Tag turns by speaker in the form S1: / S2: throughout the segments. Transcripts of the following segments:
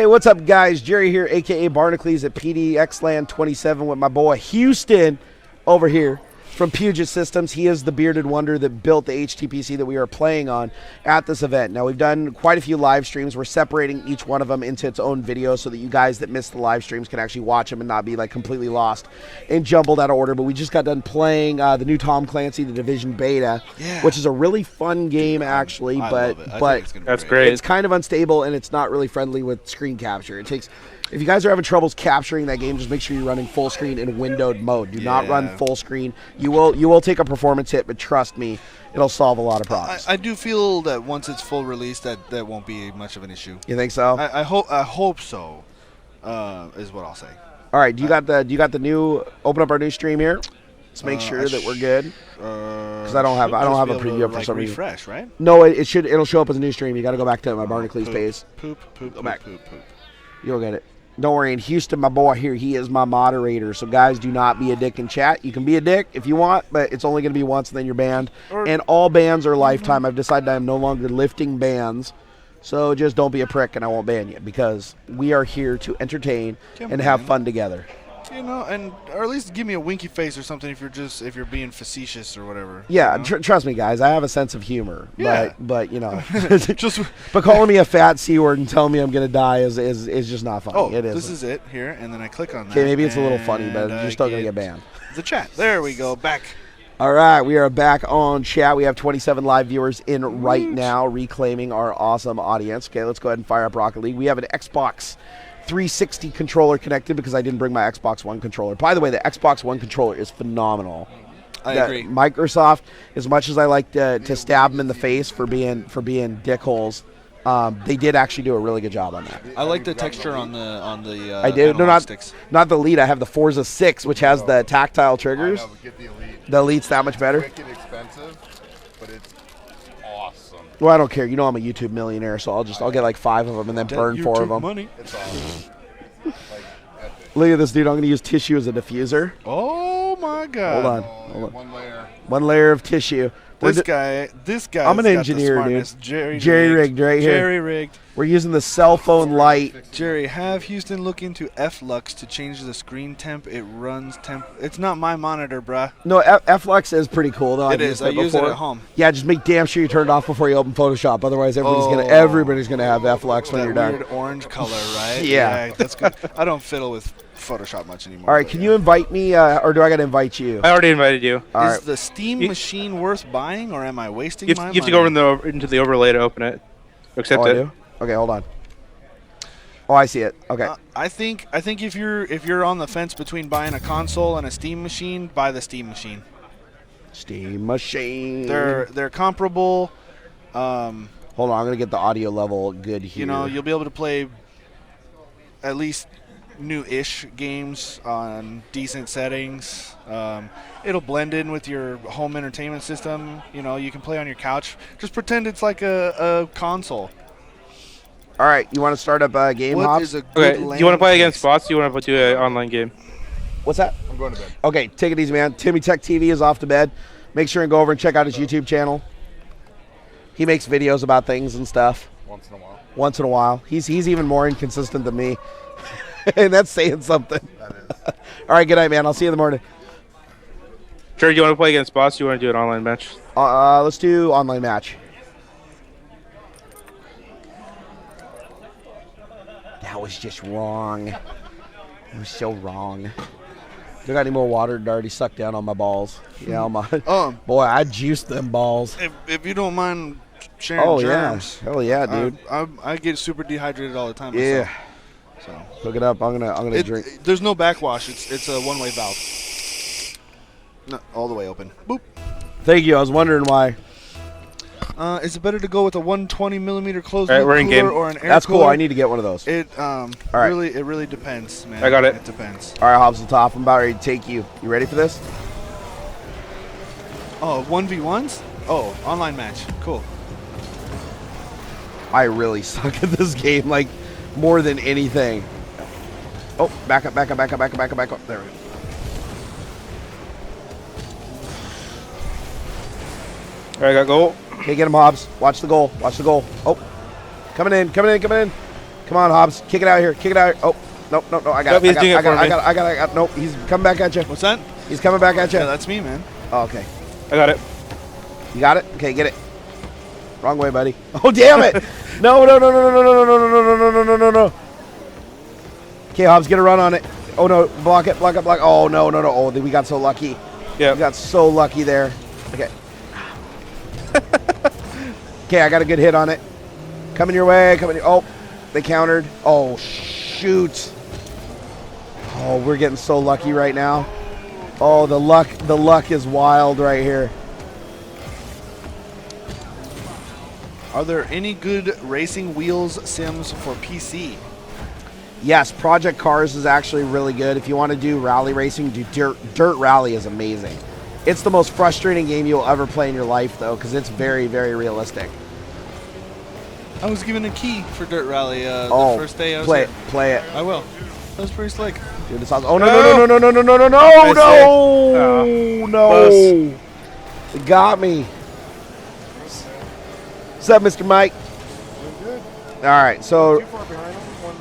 S1: Hey, what's up, guys? Jerry here, a.k.a. Barnacules at PDXLAN 27 with my boy Houston over here from Puget Systems. He is the bearded wonder that built the HTPC that we are playing on at this event. Now, we've done quite a few live streams. We're separating each one of them into its own video so that you guys that missed the live streams can actually watch them and not be like completely lost and jumbled out of order. But we just got done playing the new Tom Clancy, the Division Beta, which is a really fun game, actually. But
S2: that's great.
S1: It's kind of unstable and it's not really friendly with screen capture. It takes... If you guys are having troubles capturing that game, just make sure you're running full screen in windowed mode. Do not run full screen. You will take a performance hit, but trust me, it'll solve a lot of problems.
S3: I do feel that once it's full release, that won't be much of an issue.
S1: You think so?
S3: I hope so. Is what I'll say.
S1: All right. Do you got the new? Open up our new stream here. Let's make sure that we're good. Because I don't have a preview up for some reason.
S3: Refresh, right?
S1: No, it'll show up as a new stream. You got to go back to my Barnacules page.
S3: Go
S1: back.
S3: Poop.
S1: You'll get it. Don't worry, and Houston, my boy here, he is my moderator. So, guys, do not be a dick in chat. You can be a dick if you want, but it's only going to be once, and then you're banned. And all bans are lifetime. I've decided I am no longer lifting bans. So just don't be a prick, and I won't ban you, because we are here to entertain and have fun together.
S3: You know, or at least give me a winky face or something if you're being facetious or whatever.
S1: Yeah,
S3: you know?
S1: Trust me, guys. I have a sense of humor.
S3: Yeah.
S1: But you know, but calling me a fat C word and telling me I'm gonna die is just not funny.
S3: Oh,
S1: it is.
S3: This is it here, and then I click on that.
S1: Okay, maybe it's a little funny, but you're still gonna get banned.
S3: The chat. There we go. Back.
S1: All right, we are back on chat. We have 27 live viewers in right now, reclaiming our awesome audience. Okay, let's go ahead and fire up Rocket League. We have an Xbox 360 controller connected because I didn't bring my Xbox One controller. By the way, the Xbox One controller is phenomenal.
S3: I agree.
S1: Microsoft, as much as I like to stab them in the face for being dickholes, they did actually do a really good job on that.
S3: I like the texture on the
S1: I do. No,
S3: sticks.
S1: not the Elite. I have the Forza 6, which has the tactile triggers.
S4: I know, but get the Elite.
S1: The Elite's that much better.
S4: It's wicked expensive, but it's awesome.
S1: Well, I don't care. You know I'm a YouTube millionaire, so I'll get like 5 of them and then burn 4 of them.
S3: Money.
S4: It's awesome. Like, epic.
S1: Look at this, dude. I'm going to use tissue as a diffuser.
S3: Oh my God!
S1: Hold on.
S4: One layer.
S1: One layer of tissue.
S3: This guy.
S1: I'm an engineer, dude. Jerry rigged right here.
S3: Jerry rigged.
S1: We're using the cell phone light.
S3: Jerry, have Houston look into F-Lux to change the screen temp. It runs temp. It's not my monitor, bruh.
S1: No, F-Lux is pretty cool, though.
S3: It is. I use it at home.
S1: Yeah, just make damn sure you turn it off before you open Photoshop. Otherwise, everybody's gonna have F-Lux when you're done.
S3: That weird orange color, right?
S1: Yeah,
S3: that's good. I don't fiddle with Photoshop much anymore.
S1: All right, can you invite me, or do I gotta invite you?
S2: I already invited you.
S3: Is the Steam machine worth buying, or am I wasting my money?
S2: You have to go into the overlay to open it. Accept it.
S1: I do? Okay, hold on. Oh, I see it. Okay.
S3: I think if you're on the fence between buying a console and a Steam machine, buy the Steam machine.
S1: Steam machine.
S3: They're comparable.
S1: Hold on, I'm gonna get the audio level good here.
S3: You know, you'll be able to play at least new-ish games on decent settings. It'll blend in with your home entertainment system. You know, you can play on your couch. Just pretend it's like a console.
S1: All right, you want to start up a game, Hobbs?
S2: Okay, do you want to play against bots? Do you want to do an online game?
S1: What's that?
S4: I'm going to bed.
S1: Okay, take it easy, man. Timmy Tech TV is off to bed. Make sure and go over and check out his YouTube channel. He makes videos about things and stuff. Once in a while. He's even more inconsistent than me. And that's saying something.
S4: That is.
S1: All right, good night, man. I'll see you in the morning.
S2: Sure, do you want to play against bots? Do you want to do an online match?
S1: Let's do online match. That was just wrong. It was so wrong. Do you got any more water? It already sucked down on my balls. Yeah, boy, I juiced them balls.
S3: If you don't mind sharing germs.
S1: Yeah. Hell yeah, dude.
S3: I get super dehydrated all the time.
S1: Yeah.
S3: Myself, so
S1: hook it up. I'm gonna drink.
S3: There's no backwash. It's a one-way valve. No, all the way open. Boop.
S1: Thank you. I was wondering why.
S3: Is it better to go with a 120 millimeter closed
S2: loop
S3: cooler or an air
S1: That's
S3: cooler?
S1: cool. I need to get one of those.
S3: It
S1: right.
S3: really depends, man.
S2: I got it.
S3: It depends.
S1: All right, Hobbs, the top. I'm about ready to take you. You ready for this?
S3: Oh, 1v1s? Oh, online match. Cool.
S1: I really suck at this game, like more than anything. Oh, back up. There we go.
S2: All right, I got goal.
S1: Okay, get him, Hobbs. Watch the goal. Oh, coming in. Come on, Hobbs. Kick it out here. Kick it out here. Oh, no. I got it. I got it. Nope. He's coming back at you.
S3: What's that?
S1: He's coming back at you.
S3: Yeah, that's me, man.
S1: Oh, okay.
S2: I got it.
S1: You got it? Okay, get it. Wrong way, buddy. Oh, damn it. No. Okay, Hobbs, get a run on it. Oh, no. Block it. Oh, no. Oh, we got so lucky.
S2: Yeah.
S1: We got so lucky there. Okay. Okay, I got a good hit on it. Coming your way. Oh, they countered. Oh, shoot. Oh, we're getting so lucky right now. Oh, the luck is wild right here.
S3: Are there any good racing wheels sims for PC?
S1: Yes, Project Cars is actually really good. If you want to do rally racing, do Dirt Rally is amazing. It's the most frustrating game you'll ever play in your life, though, because it's very, very realistic.
S3: I was given a key for Dirt Rally the first day I was
S1: play
S3: here.
S1: Play it.
S3: I will. That was pretty slick.
S1: Dude, this oh, no.
S2: Close.
S1: It got me. What's up, Mr. Mike?
S4: Good.
S1: All right, so
S4: Too far behind him. One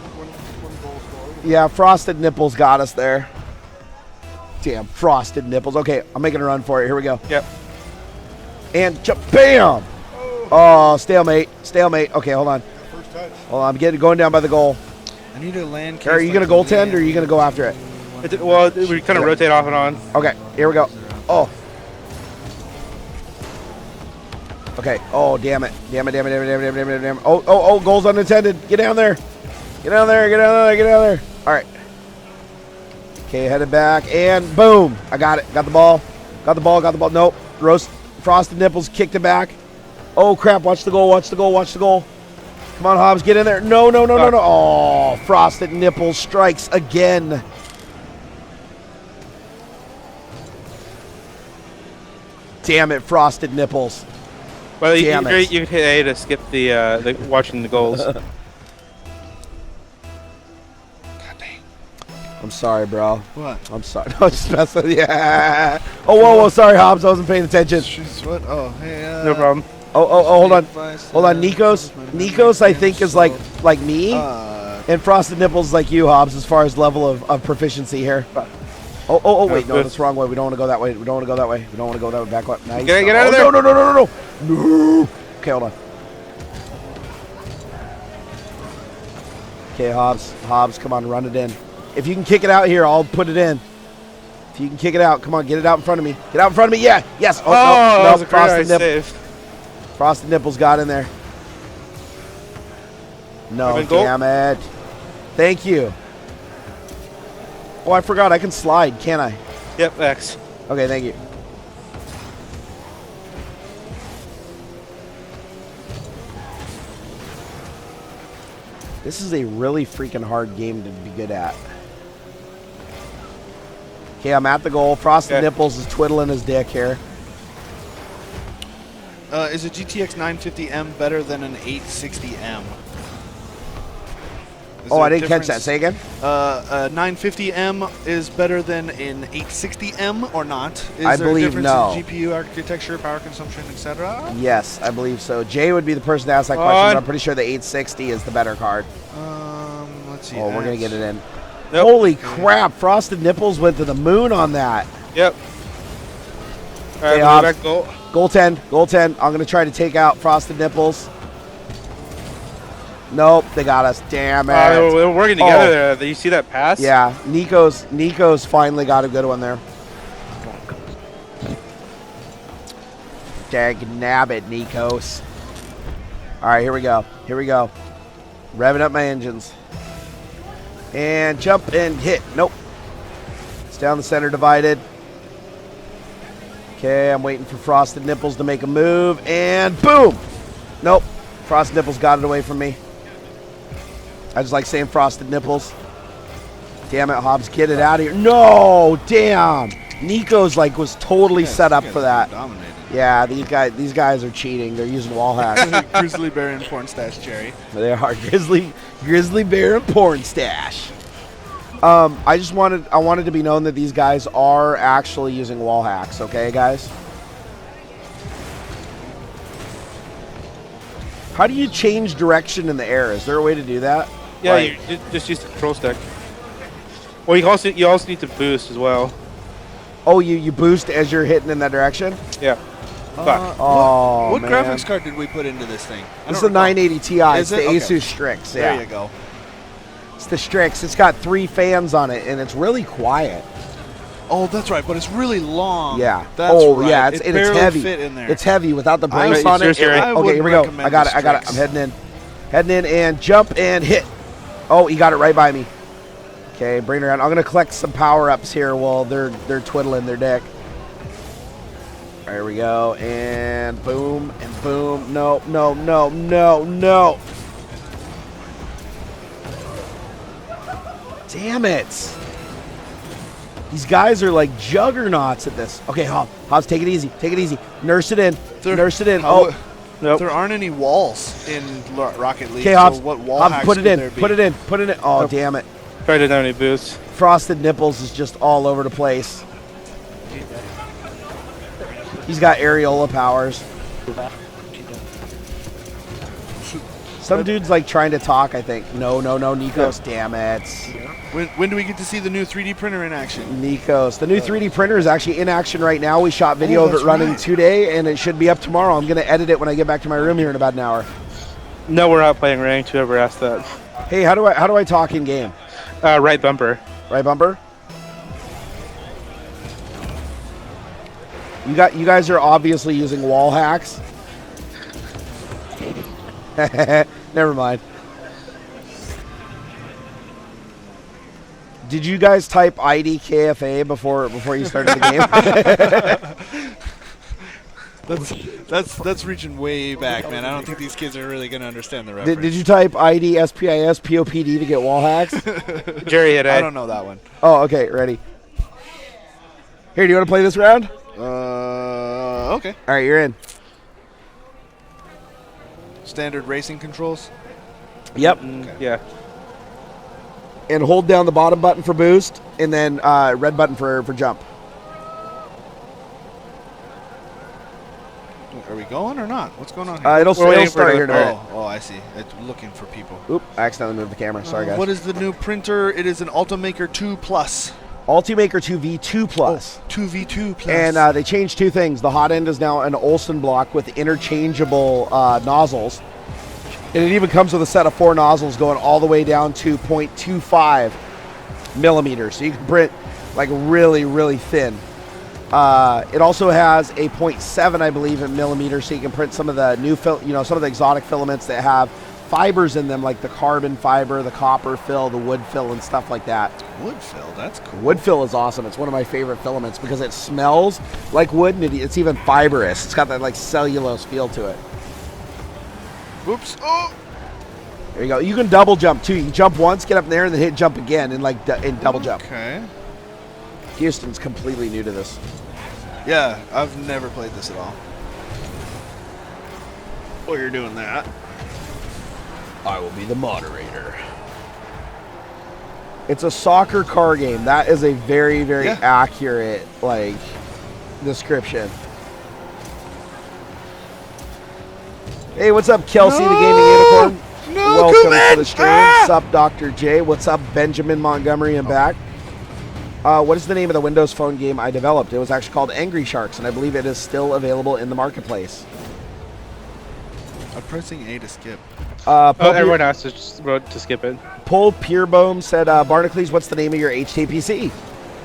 S4: goal scored.
S1: yeah, Frosted Nipples got us there. Damn, Frosted Nipples. Okay, I'm making a run for it. Here we go.
S2: Yep.
S1: And bam! Oh, stalemate. Okay, hold on.
S4: First touch.
S1: Hold on, I'm going down by the goal.
S3: I need a land case.
S1: Are you going to goaltend or are you going to go after it?
S2: Well, we kind of rotate off and on.
S1: Okay, here we go. Oh. Okay. Oh, damn it. Oh, goals unintended. Get down there. All right. Okay, headed back, and boom. I got it. Got the ball. Nope. Frosted Nipples kicked it back. Oh, crap. Watch the goal. Come on, Hobbs. Get in there. No. Oh, Frosted Nipples strikes again. Damn it, Frosted Nipples.
S2: Well, you
S1: Damn it.
S2: could hit A to skip the watching the goals.
S3: God dang.
S1: I'm sorry, bro.
S3: What?
S1: I'm sorry. No, just messing with you. Yeah. Oh, whoa. Sorry, Hobbs. I wasn't paying attention.
S3: She's what? Oh, hey.
S2: No problem.
S1: Oh, hold on. Nikos, I think, is like me, and Frosted Nipples is like you, Hobbs, as far as level of proficiency here. Oh, wait, no, that's the wrong way. We don't want to go that way. Back up. Nice.
S2: Get out of there.
S1: No. Okay, hold on. Okay, Hobbs, come on, run it in. If you can kick it out here, I'll put it in. If you can kick it out, come on, get it out in front of me. Yeah, yes.
S2: Oh, that was a
S1: Frosted
S2: great save.
S1: Frosted Nipples got in there. No, damn it. Thank you. Oh, I forgot. I can slide, can't I?
S2: Yep, X.
S1: Okay, thank you. This is a really freaking hard game to be good at. Okay, I'm at the goal. Frosted Nipples is twiddling his dick here.
S3: Is a GTX 950M better than an 860M?
S1: Oh, I didn't catch that. Say again?
S3: A 950M is better than an 860M or not?
S1: I believe no.
S3: In GPU architecture, power consumption, etc.?
S1: Yes, I believe so. Jay would be the person to ask that question, but I'm pretty sure the 860 is the better card.
S3: Let's see.
S1: Oh, we're going to get it in.
S2: Nope.
S1: Holy crap. Frosted Nipples went to the moon on that.
S2: Yep. All right,
S1: Hey,
S2: we'll go back goal.
S1: Goaltend. I'm going to try to take out Frosted Nipples. Nope, they got us. Damn it.
S2: We're working together there. Do you see that pass?
S1: Yeah, Nico's finally got a good one there. Dag nabbit, Nikos. All right, here we go. Revving up my engines. And jump and hit. Nope. It's down the center divided. Okay, I'm waiting for Frosted Nipples to make a move. And boom. Nope. Frosted Nipples got it away from me. I just like saying Frosted Nipples. Damn it, Hobbs, get it out of here. No, damn. Nico's was totally set up for that.
S3: Dominated.
S1: Yeah, these guys are cheating. They're using wall hacks.
S3: Grizzly Bear and Porn Stash Cherry.
S1: They are Grizzly Bear and Porn Stash. I wanted to be known that these guys are actually using wall hacks. Okay, guys. How do you change direction in the air? Is there a way to do that?
S2: Yeah,
S1: Right.
S2: you just use the control stick. Well, you also need to boost as well.
S1: Oh, you boost as you're hitting in that direction?
S2: Yeah. Fuck.
S1: Oh,
S3: what
S1: man.
S3: graphics card did we put into this thing?
S1: This is the 980 Ti. It's
S3: Is
S1: the
S3: it? Okay.
S1: Asus Strix. Yeah.
S3: There you go.
S1: It's the Strix. It's got 3 fans on it, and it's really quiet.
S3: Oh, that's right, but it's really long.
S1: Yeah.
S3: That's right.
S1: Yeah,
S3: it
S1: it's
S3: barely
S1: heavy.
S3: Fit in there.
S1: It's heavy without the brace
S2: Right,
S1: on it.
S2: seriously, right?
S1: Okay, here we go. I got it. I'm heading in. Heading in and jump and hit. Oh, he got it right by me. Okay, bring it around. I'm gonna collect some power ups here while they're twiddling their dick. There we go, and boom and boom. No, no, no, no, no. Damn it. These guys are like juggernauts at this. Okay, Hobbs, take it easy. Take it easy. Nurse it in. Nurse it in. Oh,
S2: Nope.
S3: There aren't any walls in Rocket League.
S1: okay, Hobbs.
S3: So what wall
S1: Hobbs,
S3: hacks
S1: put it
S3: could
S1: in.
S3: there be?
S1: Put it in. Put it in. Oh,
S2: Nope.
S1: damn it.
S2: Probably didn't have any boosts.
S1: Frosted Nipples is just all over the place. He's got areola powers. Some dude's like trying to talk, I think. No, Nikos, damn it.
S3: When do we get to see the new 3D printer in action?
S1: Nikos. The new 3D printer is actually in action right now. We shot video of it
S3: that's
S1: running
S3: right.
S1: today, and it should be up tomorrow. I'm going to edit it when I get back to my room here in about an hour.
S2: No, we're not playing ranked. Whoever asked that.
S1: Hey, how do I talk in game?
S2: Right bumper.
S1: Right bumper? You guys are obviously using wall hacks. Never mind. Did you guys type IDKFA before you started the game?
S3: That's reaching way back, man. I don't think these kids are really going to understand the reference.
S1: Did you type IDSPIS POPD to get wall hacks?
S2: Jerry hit A.
S3: I don't know that one.
S1: Oh, okay, ready. Here, do you want to play this round?
S3: Okay.
S1: All right, you're in.
S3: Standard racing controls.
S1: Yep.
S2: Yeah.
S1: And hold down the bottom button for boost, and then red button for jump.
S3: Are we going or not? What's going on here?
S1: It'll
S2: waiting for
S1: start
S2: the-
S1: here in a minute.
S3: Oh, I see. It's looking for people.
S1: Oop, I accidentally moved the camera. Sorry, guys.
S3: What is the new printer? It is an Ultimaker 2 Plus.
S1: Ultimaker 2 V2 Plus.
S3: 2V2 Plus.
S1: And they changed 2 things. The hot end is now an Olsen block with interchangeable nozzles. And it even comes with a set of 4 nozzles going all the way down to 0.25 millimeters. So you can print like really, really thin. It also has a 0.7, I believe, in millimeters, so you can print some of the new, some of the exotic filaments that have fibers in them, like the carbon fiber, the copper fill, the wood fill, and stuff like that.
S3: wood fill. That's cool.
S1: Wood fill is awesome. It's one of my favorite filaments because it smells like wood, and it's even fibrous. It's got that like cellulose feel to it.
S3: Whoops. Oh.
S1: There you go. You can double jump too. You can jump once, get up there, and then hit jump again, and and double jump.
S3: Okay.
S1: Houston's completely new to this.
S3: Yeah, I've never played this at all.
S1: While you're doing that, I will be the moderator. It's a soccer car game. That is a very, very accurate description. Hey, what's up, Kelsey, the gaming unicorn? Welcome to the stream. What's up, Dr. J? What's up, Benjamin Montgomery and back? What is the name of the Windows Phone game I developed? It was actually called Angry Sharks, and I believe it is still available in the marketplace.
S3: I'm pressing A to skip.
S2: Everyone has to skip it.
S1: Paul Pierbohm said, Barnacules, what's the name of your HTPC?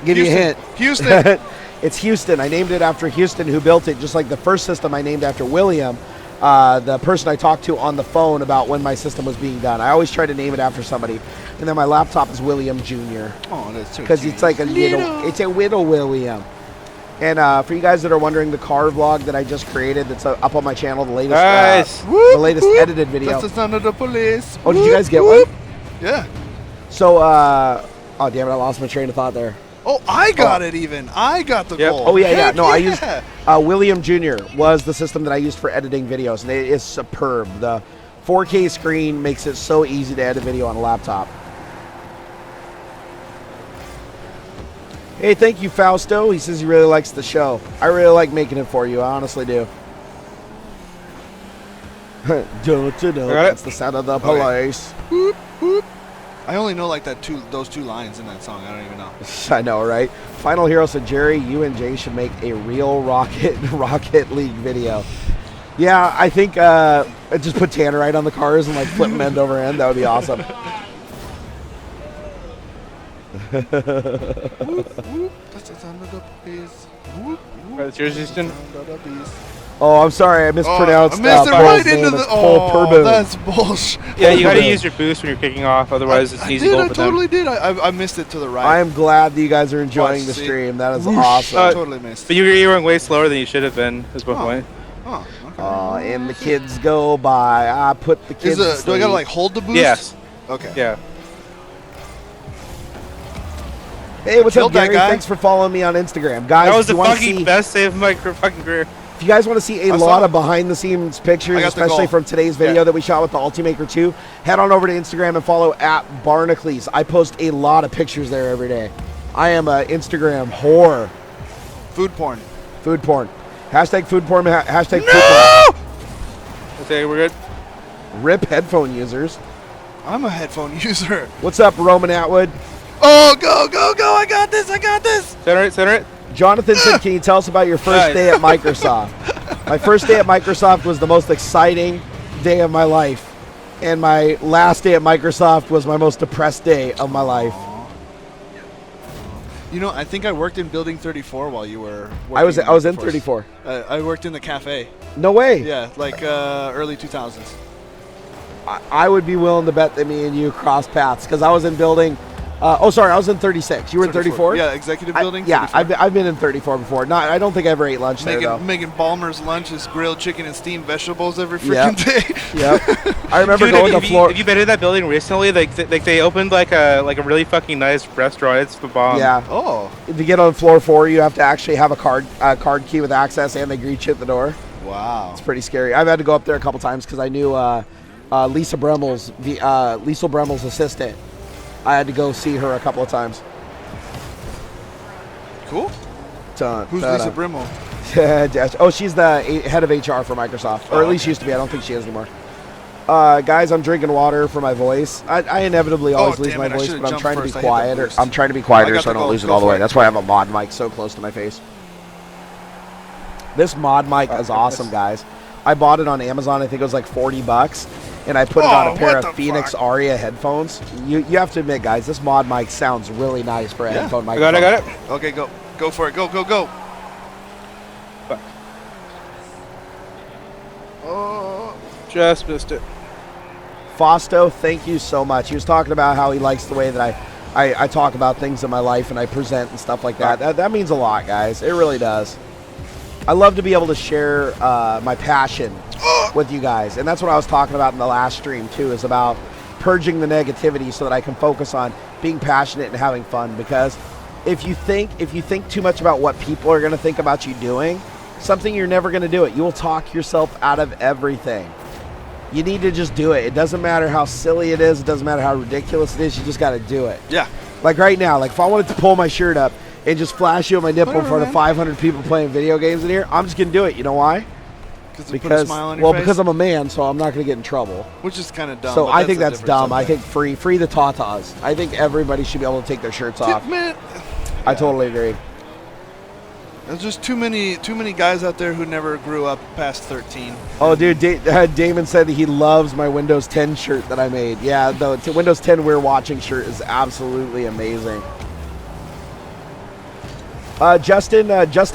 S1: Give you a hint.
S3: Houston.
S1: It's Houston. I named it after Houston, who built it, just like the first system I named after William, the person I talked to on the phone about when my system was being done. I always try to name it after somebody. And then my laptop is William Jr.
S3: Oh, that's too.
S1: Because it's like a little William. And for you guys that are wondering, the car vlog that I just created that's up on my channel, the latest, edited video.
S3: That's the sound of the police.
S1: Oh, did you guys get one?
S3: Yeah.
S1: So, oh damn it, I lost my train of thought there.
S3: Oh, I got it even. I got the gold.
S1: Oh, yeah.
S3: Heck
S1: No, I used William Jr. was the system that I used for editing videos, and it is superb. The 4K screen makes it so easy to edit video on a laptop. Hey, thank you, Fausto. He says he really likes the show. I really like making it for you. I honestly do. That's the sound of the police.
S3: I only know like those two lines in that song. I don't even know.
S1: I know, right? Final Hero said, Jerry, you and Jay should make a real Rocket League video. Yeah, I think just put Tannerite on the cars and like flip them end over end. That would be awesome.
S3: That's the sound of the bees. Whoop, whoop.
S2: That's yours, Houston.
S3: Sound of the bees.
S1: Oh, I'm sorry, I mispronounced.
S3: I missed it
S1: Paul's
S3: right
S1: name.
S3: into the.
S1: It's Paul
S3: Oh,
S1: Purbo.
S3: that's bullshit.
S2: Yeah, you gotta
S1: Purbo.
S2: use your boost when you're kicking off, otherwise it's an easy goal
S3: I
S2: for
S3: totally
S2: them.
S3: did. I missed it to the right.
S1: I am glad that you guys are enjoying
S3: Watch,
S1: the
S3: see.
S1: stream. That is
S3: Whoosh.
S1: awesome.
S3: Totally missed.
S2: But you were going way slower than you should have been, is my point.
S3: Oh, okay.
S1: And the kids go by. I put the kids.
S3: Do I
S1: to
S3: gotta
S1: sleep.
S3: like hold the boost?
S2: Yes.
S3: Okay.
S2: Yeah.
S1: Hey, what's up,
S3: Killed that
S1: Gary?
S3: guy.
S1: Thanks for following me on Instagram, guys.
S2: That was
S1: if you
S2: the
S1: wanna
S2: fucking
S1: see,
S2: best save of my fucking career.
S1: If you guys want to see a
S3: I saw
S1: lot
S3: it.
S1: of behind-the-scenes pictures,
S3: I got the
S1: especially
S3: goal.
S1: from today's video that we shot with the Ultimaker 2, head on over to Instagram and follow @Barnacules. I post a lot of pictures there every day. I am a Instagram whore.
S3: Food porn.
S1: Food porn. Hashtag food porn. Hashtag food
S3: No!
S2: Okay, we're good.
S1: porn. Rip headphone users.
S3: I'm a headphone user.
S1: What's up, Roman Atwood?
S3: Oh, go, go, go. I got this. I got this.
S2: Center it.
S1: Jonathan said, can you tell us about your first day at Microsoft? My first day at Microsoft was the most exciting day of my life. And my last day at Microsoft was my most depressed day of my life.
S3: You know, I think I worked in Building 34 while you were working.
S1: I was in
S3: Microsoft.
S1: 34.
S3: I worked in the cafe.
S1: No way.
S3: Yeah, like early 2000s.
S1: I would be willing to bet that me and you crossed paths because I was in building. I was in 36. You were in 34?
S3: Yeah, executive building.
S1: Yeah,
S3: 34.
S1: I've been in 34 before. Not, I don't think I ever ate lunch there, though.
S3: Making Balmer's lunch is grilled chicken and steamed vegetables every
S1: Yep.
S3: freaking day.
S1: Yep. I remember
S2: Dude,
S1: going to
S2: have
S1: floor.
S2: you been in that building recently? Like they opened like a really fucking nice restaurant. It's the bomb.
S1: Yeah.
S3: Oh,
S1: If you get on floor 4, you have to actually have a card key with access, and they greet you at the door.
S3: wow.
S1: It's pretty scary. I've had to go up there a couple times because I knew Lisa Bremmel's assistant. I had to go see her a couple of times.
S3: Cool.
S1: Dun,
S3: Who's
S1: dun,
S3: Lisa
S1: dun.
S3: Brimmel?
S1: Oh, she's the head of HR for Microsoft, or at least she used to be. I don't think she is anymore. Guys, I'm drinking water for my voice. I inevitably always lose
S3: damn
S1: my
S3: it, I
S1: voice,
S3: should've
S1: but I'm
S3: jumped
S1: trying to be
S3: first. I hit the
S1: quieter.
S3: boost.
S1: I'm trying to be quieter
S3: got
S1: so I
S3: the
S1: don't
S3: goal.
S1: lose it
S3: Go
S1: all the
S3: for
S1: way.
S3: it.
S1: That's why I have a mod mic so close to my face. This mod mic is awesome, guys. I bought it on Amazon. I think it was like $40, and I put it on a pair
S3: what
S1: of
S3: the
S1: Phoenix
S3: fuck?
S1: Aria headphones. You have to admit, guys, this mod mic sounds really nice for a headphone
S2: I
S1: mic.
S2: got it.
S3: Okay, go for it. Go.
S2: Fuck.
S3: Oh.
S2: Just missed it.
S1: Fausto, thank you so much. He was talking about how he likes the way that I talk about things in my life and I present and stuff like that. That means a lot, guys. It really does. I love to be able to share my passion with you guys. And that's what I was talking about in the last stream, too, is about purging the negativity so that I can focus on being passionate and having fun. Because if you think too much about what people are going to think about you doing, something you're never going to do it. You will talk yourself out of everything. You need to just do it. It doesn't matter how silly it is. It doesn't matter how ridiculous it is. You just got to do it.
S3: Yeah.
S1: Like right now, like if I wanted to pull my shirt up and just flash you on my nipple in front of 500 people playing video games in here, I'm just going to do it. You know why?
S3: Put a
S1: Because,
S3: smile on your face?
S1: because I'm a man, so I'm not going to get in trouble.
S3: Which is kind of dumb.
S1: So
S3: but
S1: I think
S3: a
S1: that's
S3: different
S1: dumb. I
S3: subject.
S1: think free the tatas. I think everybody should be able to take their shirts off.
S3: Man,
S1: I totally agree.
S3: there's just too many guys out there who never grew up past 13.
S1: Oh, dude, Damon said that he loves my Windows 10 shirt that I made. Yeah, the Windows 10 We're Watching shirt is absolutely amazing. Justin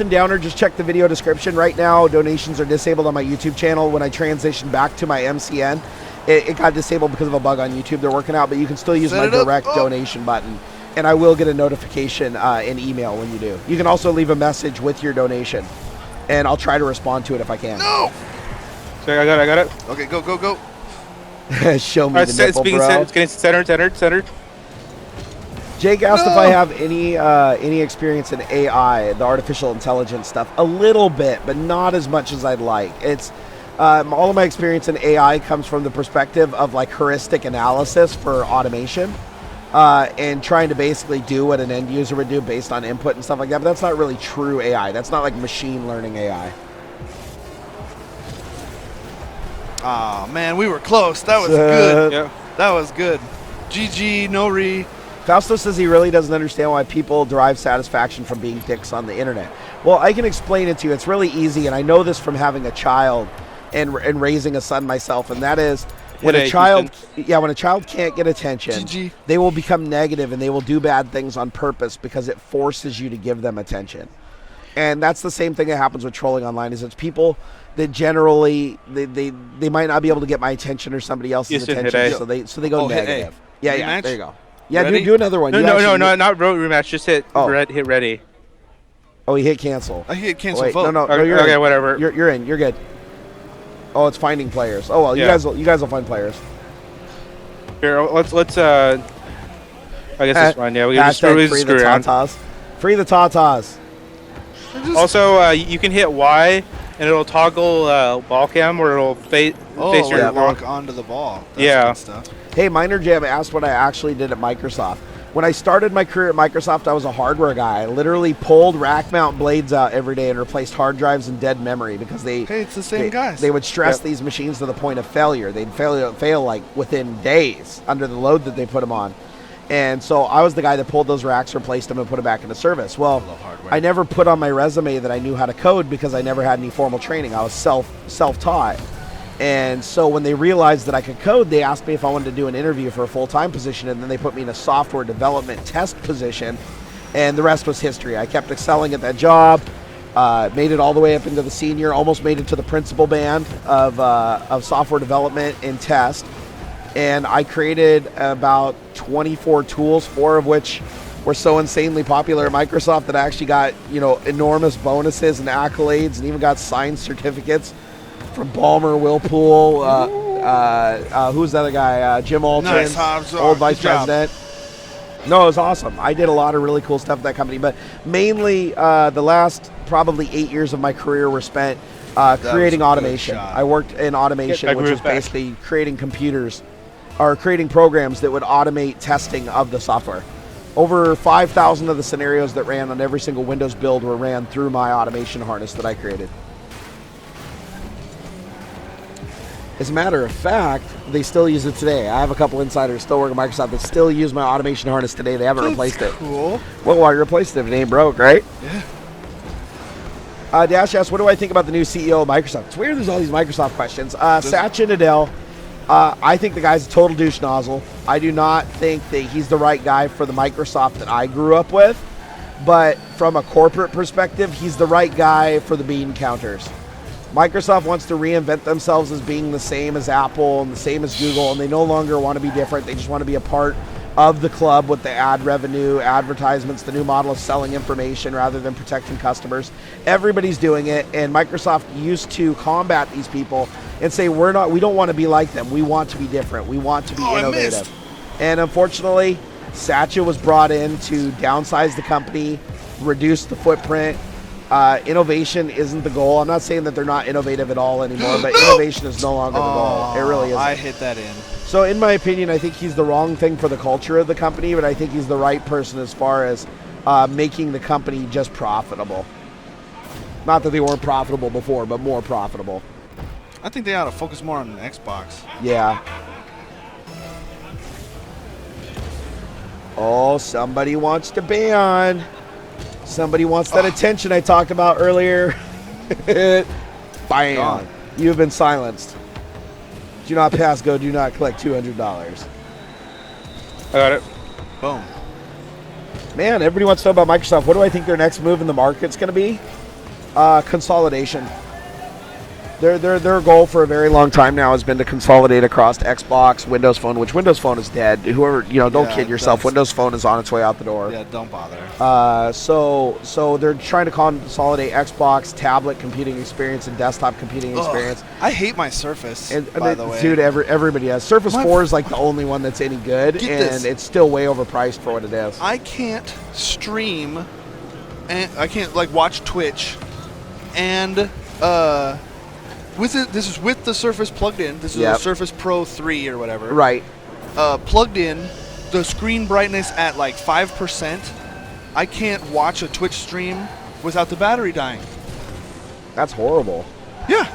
S1: Downer, just check the video description. Right now, donations are disabled on my YouTube channel. When I transitioned back to my MCN, it got disabled because of a bug on YouTube they're working out, but you can still use my direct donation button. And I will get a notification in email when you do. You can also leave a message with your donation, and I'll try to respond to it if I can.
S3: No!
S2: So I got it.
S3: Okay, go.
S1: Show me
S2: Alright,
S1: the nipple, bro.
S2: it's getting centered.
S1: Jake asked if I have any experience in AI, the artificial intelligence stuff. A little bit, but not as much as I'd like. It's all of my experience in AI comes from the perspective of like heuristic analysis for automation. And trying to basically do what an end user would do based on input and stuff like that. But that's not really true AI. That's not like machine learning AI.
S3: Oh man, we were close. That was good.
S2: Yeah.
S3: That was good. GG, no re.
S1: Fausto says he really doesn't understand why people derive satisfaction from being dicks on the internet. Well, I can explain it to you. It's really easy, and I know this from having a child and raising a son myself, and that is when a child can't get attention,
S3: GG.
S1: they will become negative and they will do bad things on purpose because it forces you to give them attention. And that's the same thing that happens with trolling online. Is it's people that generally they might not be able to get my attention or somebody else's attention, so they go negative. Yeah,
S3: Rematch?
S1: there you go. Yeah,
S3: Ready?
S1: do another one.
S2: No, not vote rematch. Just hit hit ready.
S1: Oh, he hit cancel.
S3: I hit cancel
S1: Wait,
S3: vote.
S1: no,
S2: Okay,
S1: you're in.
S2: whatever.
S1: You're in. You're good. Oh, it's finding players. Oh well,
S2: Yeah.
S1: you guys will find players.
S2: Here, let's. I guess it's fine. Yeah, we can just
S1: Hashtag free
S2: screw
S1: the
S2: around.
S1: tatas. Free the tatas.
S2: Also, you can hit Y and it'll toggle ball cam, or it'll face your
S3: walk onto the ball. That's
S2: Yeah.
S3: good stuff.
S1: Hey, Miner Jam asked what I actually did at Microsoft. When I started my career at Microsoft, I was a hardware guy. I literally pulled rack mount blades out every day and replaced hard drives and dead memory because
S3: It's the same guys.
S1: They would stress these machines to the point of failure. They'd fail like within days under the load that they put them on. And so I was the guy that pulled those racks, replaced them, and put them back into service. Well, I never put on my resume that I knew how to code because I never had any formal training. I was self-taught. And so when they realized that I could code, they asked me if I wanted to do an interview for a full-time position, and then they put me in a software development test position, and the rest was history. I kept excelling at that job, made it all the way up into the senior, almost made it to the principal band of software development and test, and I created about 24 tools, 4 of which were so insanely popular at Microsoft that I actually got enormous bonuses and accolades, and even got signed certificates from Ballmer, Whirlpool, who's the other guy? Jim Alton,
S3: Nice, Hobbs.
S1: old vice
S3: Good job.
S1: president. No, it was awesome. I did a lot of really cool stuff at that company, but mainly the last probably 8 years of my career were spent creating automation. I worked in automation, which is basically creating computers or creating programs that would automate testing of the software. Over 5,000 of the scenarios that ran on every single Windows build were ran through my automation harness that I created. As a matter of fact, they still use it today. I have a couple insiders still working at Microsoft that still use my automation harness today. They haven't replaced it.
S3: Cool.
S1: Well, why replaced it if it ain't broke, right?
S3: Yeah.
S1: Dash asks, what do I think about the new CEO of Microsoft? It's weird there's all these Microsoft questions. Satya Nadella, I think the guy's a total douche nozzle. I do not think that he's the right guy for the Microsoft that I grew up with. But from a corporate perspective, he's the right guy for the bean counters. Microsoft wants to reinvent themselves as being the same as Apple and the same as Google, and they no longer want to be different. They just want to be a part of the club with the ad revenue, advertisements, the new model of selling information rather than protecting customers. Everybody's doing it, and Microsoft used to combat these people and say, we don't want to be like them. We want to be different. We want to be innovative. And unfortunately, Satya was brought in to downsize the company, reduce the footprint. Innovation isn't the goal. I'm not saying that they're not innovative at all anymore, but innovation is no longer the goal. It really is.
S3: I hit that in.
S1: So in my opinion, I think he's the wrong thing for the culture of the company, but I think he's the right person as far as making the company just profitable. Not that they weren't profitable before, but more profitable.
S3: I think they ought to focus more on Xbox.
S1: Yeah. Oh, somebody wants to ban. Somebody wants that attention I talked about earlier. Bam.
S3: Gone.
S1: You have been silenced. Do not pass go, do not collect $200.
S2: I got it.
S3: Boom.
S1: Man, everybody wants to know about Microsoft. What do I think their next move in the market's going to be? Consolidation. Their goal for a very long time now has been to consolidate across Xbox, Windows Phone, which Windows Phone is dead. Whoever, don't kid yourself. Windows Phone is on its way out the door.
S3: Yeah, don't bother.
S1: So they're trying to consolidate Xbox, tablet computing experience, and desktop computing experience.
S3: I hate my Surface,
S1: And
S3: by the way.
S1: dude, everybody has. Surface 4 is like the only one that's any good,
S3: Get
S1: and
S3: this.
S1: it's still way overpriced for what it is.
S3: I can't stream, and I can't watch Twitch, and with it, this is with the Surface plugged in. This is a Surface Pro 3 or whatever.
S1: Right.
S3: Plugged in, the screen brightness at 5%. I can't watch a Twitch stream without the battery dying.
S1: That's horrible.
S3: Yeah.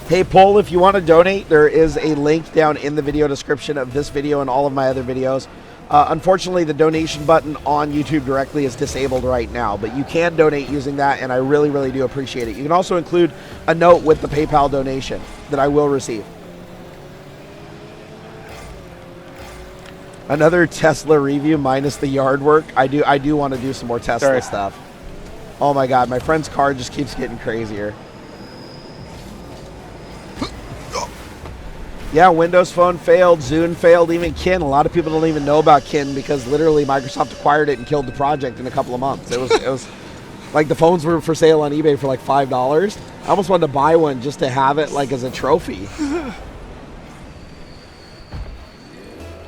S1: Hey, Paul, if you want to donate, there is a link down in the video description of this video and all of my other videos. Unfortunately, the donation button on YouTube directly is disabled right now, but you can donate using that, and I really, really do appreciate it. You can also include a note with the PayPal donation that I will receive. Another Tesla review minus the yard work. I do want to do some more Tesla stuff. Oh my God, my friend's car just keeps getting crazier. Yeah, Windows Phone failed, Zune failed, even Kin. A lot of people don't even know about Kin because literally Microsoft acquired it and killed the project in a couple of months. It was like the phones were for sale on eBay for like $5. I almost wanted to buy one just to have it like as a trophy.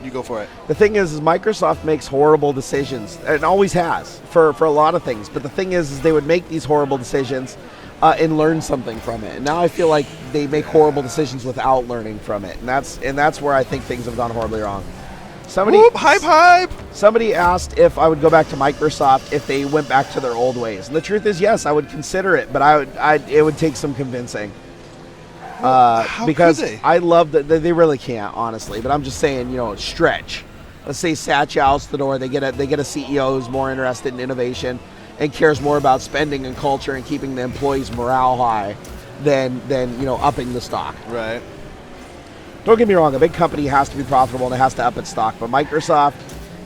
S3: You go for it.
S1: The thing is Microsoft makes horrible decisions. It always has for a lot of things. But the thing is they would make these horrible decisions and learn something from it. And now I feel like they make horrible decisions without learning from it. And that's where I think things have gone horribly wrong.
S3: Hype!
S1: Somebody asked if I would go back to Microsoft if they went back to their old ways. And the truth is, yes, I would consider it, but it would take some convincing. Because
S3: could they?
S1: I love that they really can't, honestly. But I'm just saying, stretch. Let's say Satya outs the door. They get a CEO who's more interested in innovation and cares more about spending and culture and keeping the employees' morale high than upping the stock.
S3: Right.
S1: Don't get me wrong, a big company has to be profitable and it has to up its stock. But Microsoft,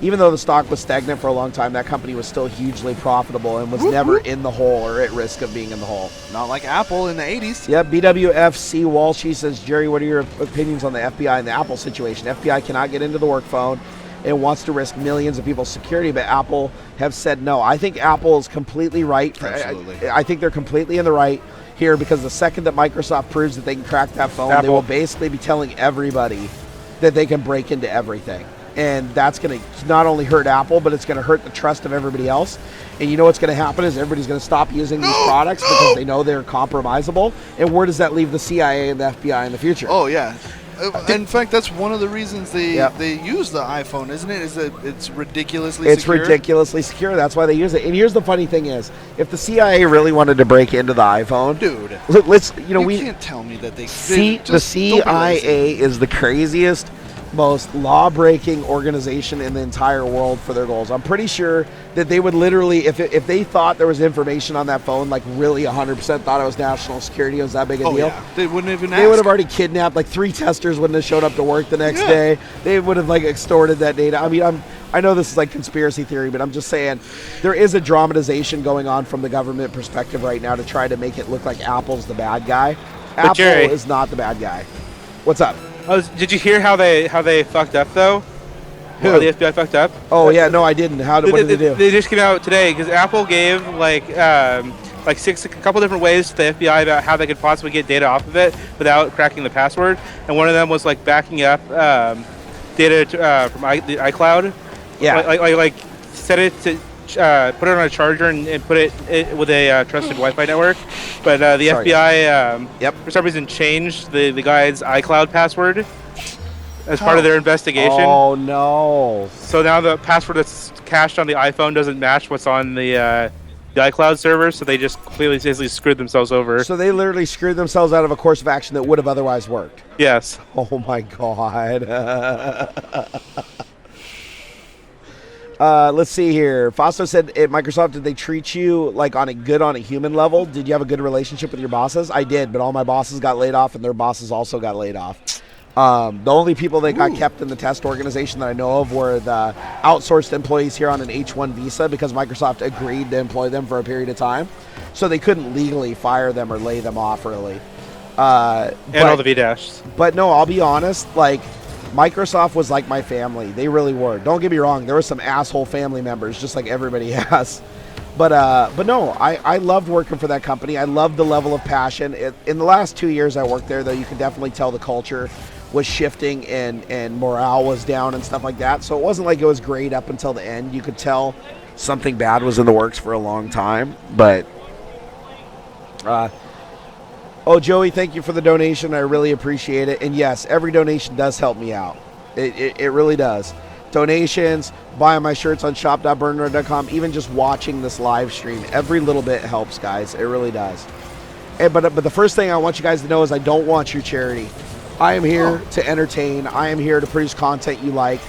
S1: even though the stock was stagnant for a long time, that company was still hugely profitable and was never in the hole or at risk of being in the hole.
S3: Not like Apple in the 80s.
S1: Yep, BWFC Walshy says, Jerry, what are your opinions on the FBI and the Apple situation? FBI cannot get into the work phone. It wants to risk millions of people's security, but Apple have said no. I think Apple is completely right.
S3: Absolutely.
S1: I think they're completely in the right here because the second that Microsoft proves that they can crack that phone, they will basically be telling everybody that they can break into everything. And that's going to not only hurt Apple, but it's going to hurt the trust of everybody else. And you know what's going to happen is everybody's going to stop using these products because they know they're compromisable. And where does that leave the CIA and the FBI in the future?
S3: Oh, yeah. In fact, that's one of the reasons they use the iPhone, isn't it? Is that it's ridiculously secure?
S1: It's ridiculously secure. That's why they use it. And here's the funny thing is, if the CIA really wanted to break into the iPhone,
S3: dude,
S1: look, we
S3: can't tell me that the
S1: CIA is the craziest, most law-breaking organization in the entire world for their goals. I'm pretty sure that they would literally, if they thought there was information on that phone, like really 100% thought it was national security, it was that big a deal.
S3: Yeah. They wouldn't even
S1: They would have already kidnapped, like 3 testers wouldn't have showed up to work the next day. They would have like extorted that data. I mean, I know this is like conspiracy theory, but I'm just saying there is a dramatization going on from the government perspective right now to try to make it look like Apple's the bad guy. Apple
S2: Jerry,
S1: is not the bad guy. What's up?
S2: Did you hear how they fucked up though?
S1: Who?
S2: How the FBI fucked up?
S1: Oh yeah, no, I didn't. What did they do?
S2: They just came out today because Apple gave a couple different ways to the FBI about how they could possibly get data off of it without cracking the password, and one of them was like backing up data from the iCloud.
S1: Yeah,
S2: like set it to. Put it on a charger and put it with a trusted Wi-Fi network, but the FBI for some reason changed the guy's iCloud password as part of their investigation.
S1: Oh no!
S2: So now the password that's cached on the iPhone doesn't match what's on the iCloud server, so they just completely basically screwed themselves over.
S1: So they literally screwed themselves out of a course of action that would have otherwise worked.
S2: Yes.
S1: Oh my God. Let's see here. Fasto said at Microsoft, did they treat you like on a human level? Did you have a good relationship with your bosses? I did, but all my bosses got laid off and their bosses also got laid off. The only people that got kept in the test organization that I know of were the outsourced employees here on an H-1 visa because Microsoft agreed to employ them for a period of time. So they couldn't legally fire them or lay them off early.
S2: And all the V-dashes.
S1: But no, I'll be honest, Microsoft was like my family. They really were. Don't get me wrong. There were some asshole family members, just like everybody has. But no, I loved working for that company. I loved the level of passion. In the last 2 years I worked there, though, you could definitely tell the culture was shifting and morale was down and stuff like that. So it wasn't like it was great up until the end. You could tell something bad was in the works for a long time. But oh, Joey, thank you for the donation. I really appreciate it. And yes, every donation does help me out. It really does. Donations, buying my shirts on shop.burnerd.com, even just watching this live stream, every little bit helps, guys. It really does. But the first thing I want you guys to know is I don't want your charity. I am here to entertain. I am here to produce content you like.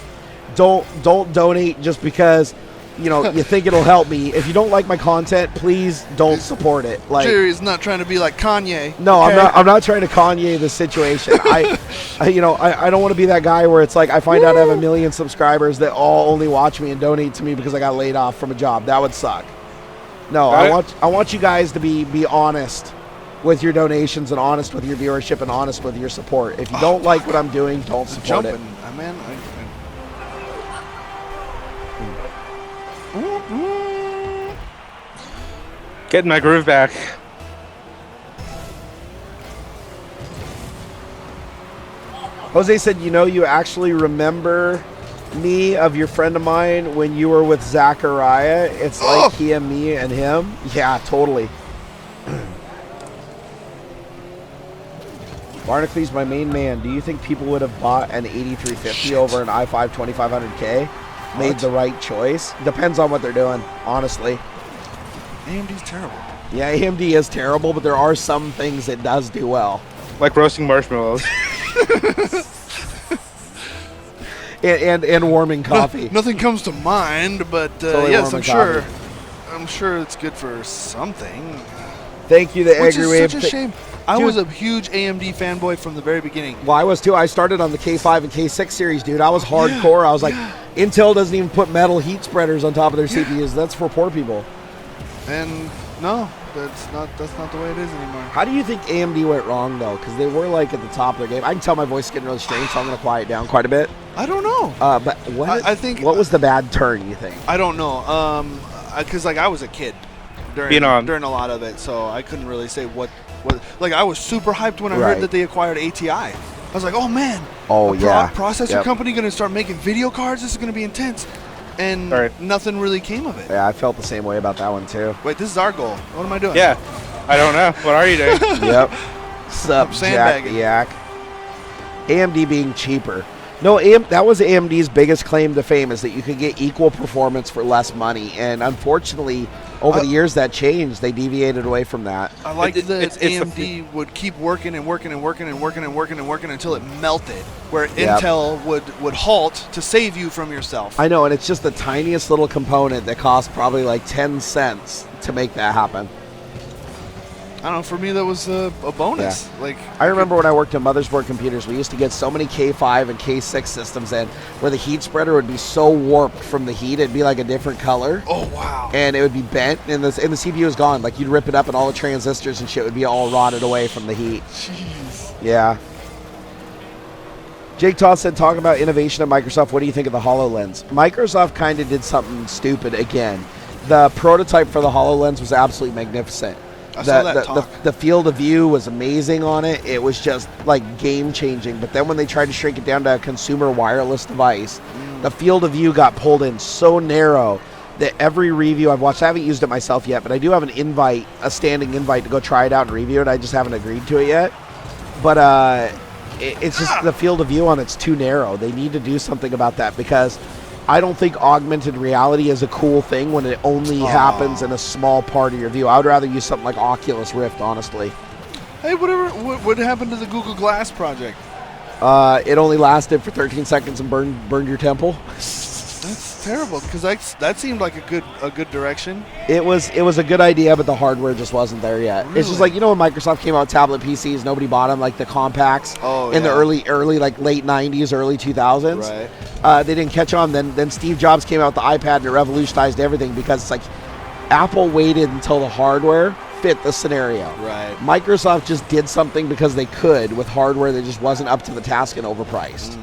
S1: Don't donate just because you think it'll help me. If you don't like my content, please don't support it. Like,
S3: Jerry's not trying to be like Kanye.
S1: No,
S3: okay?
S1: I'm not trying to Kanye the situation. I don't want to be that guy where it's like I find out I have 1 million subscribers that all only watch me and donate to me because I got laid off from a job. That would suck. No, I want you guys to be honest with your donations and honest with your viewership and honest with your support. If you don't like what I'm doing, don't support it.
S3: Man.
S2: Getting my groove back.
S1: Jose said, you actually remember me of your friend of mine when you were with Zachariah. It's like he and me and him. Yeah, totally. Barnacules, my main man. Do you think people would have bought an 8350 over an i5 2500K? Made the right choice? Depends on what they're doing, honestly.
S3: AMD's terrible.
S1: Yeah, AMD is terrible, but there are some things it does do well.
S2: Like roasting marshmallows.
S1: and warming coffee.
S3: Nothing comes to mind, but
S1: Totally
S3: yes,
S1: warming
S3: I'm sure it's good for something.
S1: Thank you, the
S3: Which
S1: Angry
S3: is
S1: Wave.
S3: such a shame. I was a huge AMD fanboy from the very beginning.
S1: Well, I was too. I started on the K5 and K6 series, dude. I was hardcore. I was like, Intel doesn't even put metal heat spreaders on top of their CPUs. That's for poor people.
S3: And no, that's not the way it is anymore.
S1: How do you think AMD went wrong, though? Because they were like at the top of their game. I can tell my voice is getting really strange, so I'm going to quiet down quite a bit.
S3: I don't know.
S1: But what?
S3: I think
S1: what was the bad turn, you think?
S3: I don't know. Because I was a kid during a lot of it, so I couldn't really say what. Like I was super hyped when I heard that they acquired ATI. I was like, oh man, processor company going to start making video cards. This is going to be intense. And nothing really came of it.
S1: Yeah, I felt the same way about that one too.
S3: Wait, this is our goal. What am I doing?
S2: Yeah, I don't know. What are you doing?
S1: Yep. Sup, Jack the Yak. AMD being cheaper. No, that was AMD's biggest claim to fame, is that you could get equal performance for less money. And unfortunately, over the years that changed. They deviated away from that.
S3: I like that AMD would keep working until it melted, where Intel would halt to save you from yourself.
S1: I know, and it's just the tiniest little component that costs probably like 10 cents to make that happen.
S3: I don't know. For me, that was a bonus.
S1: Yeah.
S3: Like
S1: I remember when I worked in motherboard computers, we used to get so many K5 and K6 systems in where the heat spreader would be so warped from the heat, it'd be like a different color.
S3: Oh wow!
S1: And it would be bent, and the CPU was gone. Like you'd rip it up, and all the transistors and shit would be all rotted away from the heat.
S3: Jeez.
S1: Yeah. Jake Todd said, talk about innovation at Microsoft. What do you think of the HoloLens? Microsoft kind of did something stupid again. The prototype for the HoloLens was absolutely magnificent.
S3: I saw that talk.
S1: The field of view was amazing on it. It was just like game changing. But then when they tried to shrink it down to a consumer wireless device, the field of view got pulled in so narrow that every review I've watched, I haven't used it myself yet, but I do have a standing invite to go try it out and review it. I just haven't agreed to it yet. But it's just the field of view on it's too narrow. They need to do something about that, because I don't think augmented reality is a cool thing when it only happens in a small part of your view. I would rather use something like Oculus Rift, honestly.
S3: Hey, what happened to the Google Glass project?
S1: It only lasted for 13 seconds and burned your temple.
S3: That's terrible, because that seemed like a good direction.
S1: It was a good idea, but the hardware just wasn't there yet.
S3: Really?
S1: It's just like, when Microsoft came out with tablet PCs, nobody bought them, like the compacts in the early like late 90s, early 2000s.
S3: Right.
S1: They didn't catch on. Then Steve Jobs came out with the iPad, and it revolutionized everything, because it's like Apple waited until the hardware fit the scenario.
S3: Right.
S1: Microsoft just did something because they could with hardware that just wasn't up to the task and overpriced.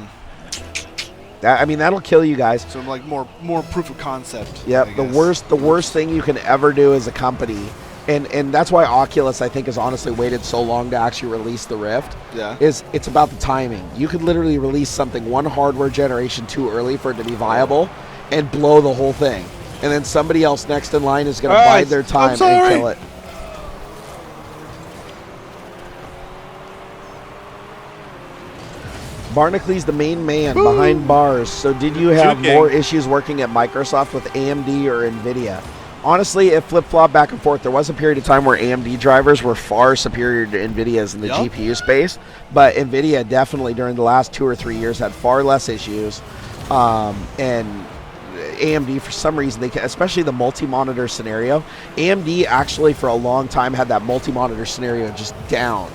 S1: That'll kill you guys.
S3: So like more proof of concept.
S1: Yep. The worst thing you can ever do as a company, and that's why Oculus, I think, has honestly waited so long to actually release the Rift.
S3: Yeah.
S1: It's about the timing. You could literally release something one hardware generation too early for it to be viable, and blow the whole thing, and then somebody else next in line is going to bide their time and kill it. Barnacules, the main man behind bars. So did you have more issues working at Microsoft with AMD or NVIDIA? honestly, it flip-flopped back and forth. There was a period of time where AMD drivers were far superior to NVIDIA's in the GPU space, but NVIDIA definitely during the last 2 or 3 years had far less issues, and AMD, for some reason, especially the multi-monitor scenario, AMD actually for a long time had that multi-monitor scenario just down.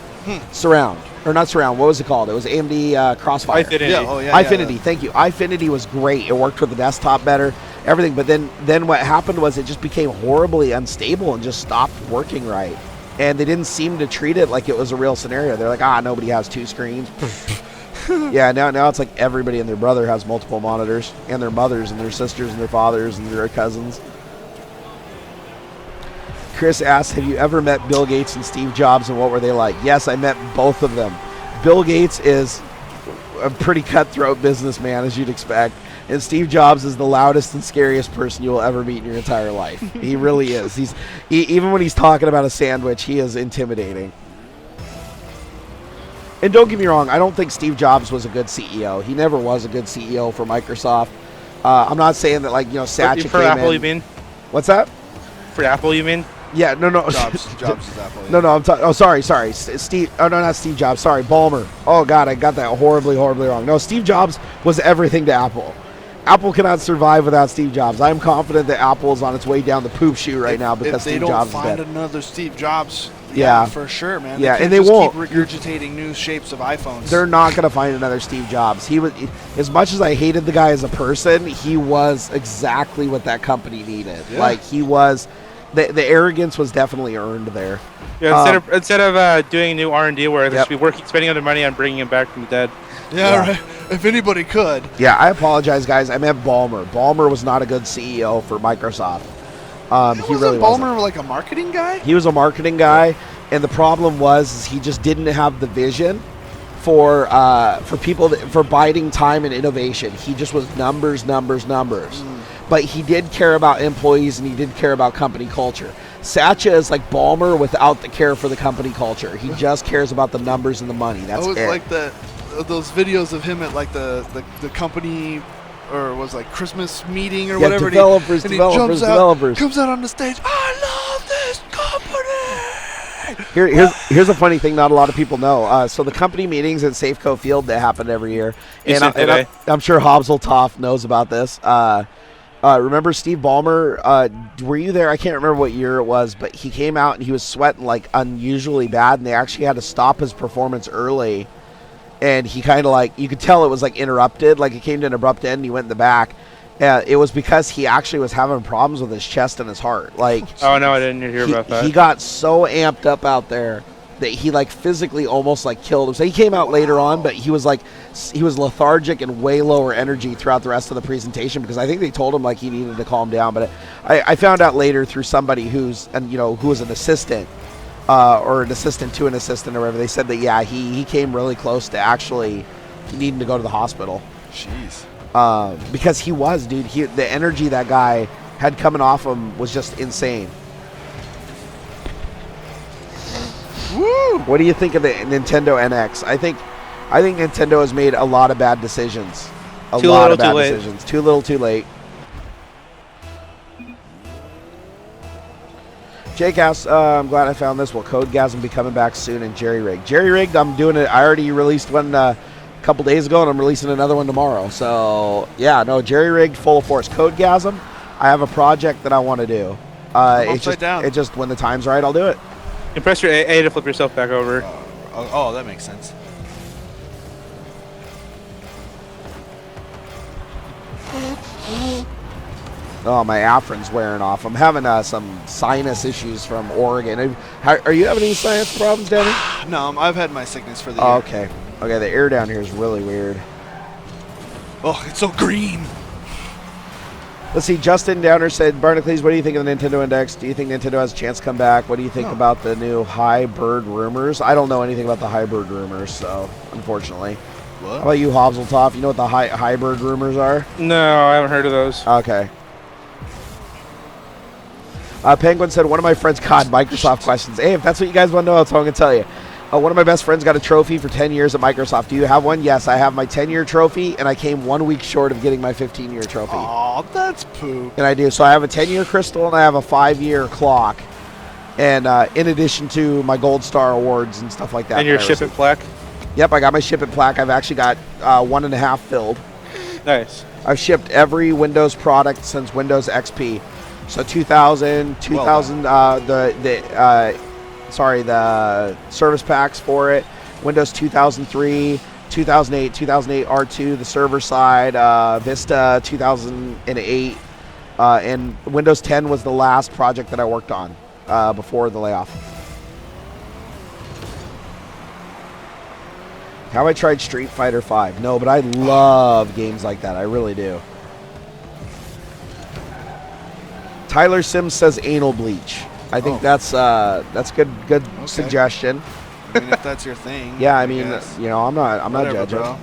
S1: Surround. Or not surround, what was it called? It was AMD Crossfire.
S2: Eyefinity.
S1: Eyefinity, thank you. Eyefinity was great. It worked with the desktop better, everything. But then what happened was it just became horribly unstable and just stopped working right. And they didn't seem to treat it like it was a real scenario. They're like, nobody has 2 screens. Yeah, now it's like everybody and their brother has multiple monitors, and their mothers and their sisters and their fathers and their cousins. Chris asks, have you ever met Bill Gates and Steve Jobs, and what were they like? Yes, I met both of them. Bill Gates is a pretty cutthroat businessman, as you'd expect, and Steve Jobs is the loudest and scariest person you will ever meet in your entire life. He really is. Even when he's talking about a sandwich, he is intimidating. And don't get me wrong, I don't think Steve Jobs was a good CEO. He never was a good CEO for Microsoft. I'm not saying that, like, Satya came
S2: for Apple,
S1: in.
S2: you mean?
S1: What's that?
S2: For Apple, you mean?
S1: Yeah, no.
S3: Jobs is Apple.
S1: No, I'm talking. Oh, sorry. Steve. Oh, no, not Steve Jobs. Sorry, Ballmer. Oh, God, I got that horribly wrong. No, Steve Jobs was everything to Apple. Apple cannot survive without Steve Jobs. I'm confident that Apple is on its way down the poop chute right now because Steve Jobs is dead.
S3: If they don't find another Steve Jobs,
S1: yeah,
S3: for sure, man.
S1: Yeah,
S3: and
S1: they won't
S3: keep regurgitating new shapes of iPhones.
S1: They're not going to find another Steve Jobs. He was, as much as I hated the guy as a person, he was exactly what that company needed. Yeah. Like, he was. The arrogance was definitely earned there.
S2: Yeah, instead of doing new R&D work, they should be spending other money on bringing him back from the dead.
S3: Yeah, right. If anybody could.
S1: Yeah, I apologize, guys. I meant Ballmer. Ballmer was not a good CEO for Microsoft. He really wasn't.
S3: Ballmer like a marketing guy?
S1: He was a marketing guy, and the problem was he just didn't have the vision for people for biding time and innovation. He just was numbers. But he did care about employees, and he did care about company culture. Satya is like Ballmer without the care for the company culture. He just cares about the numbers and the money. That's it.
S3: Like those videos of him at like the company, or was like Christmas meeting or whatever.
S1: Developers.
S3: Comes out on the stage. I love this company.
S1: Here's a funny thing not a lot of people know. So the company meetings at Safeco Field that happen every year, and I'm sure Hobseltoff knows about this. Remember Steve Ballmer? Were you there? I can't remember what year it was, but he came out and he was sweating like unusually bad, and they actually had to stop his performance early. And he kind of like, you could tell it was like interrupted, like it came to an abrupt end, and he went in the back. It was because he actually was having problems with his chest and his heart. Like,
S2: oh no, I didn't hear about that.
S1: He got so amped up out there that he like physically almost like killed him. So he came out later on, but he was lethargic and way lower energy throughout the rest of the presentation because I think they told him like he needed to calm down. But I found out later through somebody who was an assistant or an assistant to an assistant or whatever. They said that he came really close to actually needing to go to the hospital.
S3: Jeez.
S1: Because he was, dude. The energy that guy had coming off him was just insane.
S3: Woo!
S1: What do you think of the Nintendo NX? I think Nintendo has made a lot of bad decisions. Too little, too late. Jake asks, I'm glad I found this. Will Codegasm be coming back soon? And Jerry Rigged, I'm doing it. I already released one a couple days ago, and I'm releasing another one tomorrow. So, yeah, no, Jerry Rigged, full of force. Codegasm, I have a project that I want to do. It's just when the time's right, I'll do it.
S2: And press your A to flip yourself back over.
S3: That makes sense.
S1: Oh, my Afrin's wearing off. I'm having some sinus issues from Oregon. Are you having any sinus problems, Danny?
S3: No, I've had my sickness for the year.
S1: Okay. Okay, the air down here is really weird.
S3: Oh, it's so green.
S1: Let's see, Justin Downer said, Barnacules, what do you think of the Nintendo Index? Do you think Nintendo has a chance to come back? What do you think about the new high-bird rumors? I don't know anything about the high-bird rumors, so, unfortunately.
S3: What?
S1: How about you, Hobseltoff? You know what the high-bird rumors are?
S2: No, I haven't heard of those.
S1: Okay. Penguin said, one of my friends caught Microsoft questions. Hey, if that's what you guys want to know, that's all I'm going to tell you. One of my best friends got a trophy for 10 years at Microsoft. Do you have one? Yes, I have my 10-year trophy, and I came 1 week short of getting my 15-year trophy.
S3: Oh, that's poop.
S1: And I do. So I have a 10-year crystal, and I have a 5-year clock. And in addition to my Gold Star awards and stuff like that.
S2: And your shipment plaque?
S1: Yep, I got my shipment plaque. I've actually got 1.5 filled.
S2: Nice.
S1: I've shipped every Windows product since Windows XP. So 2000, the service packs for it. Windows 2003, 2008, 2008 R2, the server side, Vista 2008, and Windows 10 was the last project that I worked on before the layoff. Have I tried Street Fighter 5? No, but I love games like that. I really do. Tyler Sims says anal bleach. I think that's good
S3: Okay.
S1: suggestion.
S3: I mean, if that's your thing.
S1: Yeah, I mean,
S3: guess.
S1: you know, I'm not
S3: Whatever,
S1: judging.
S3: bro.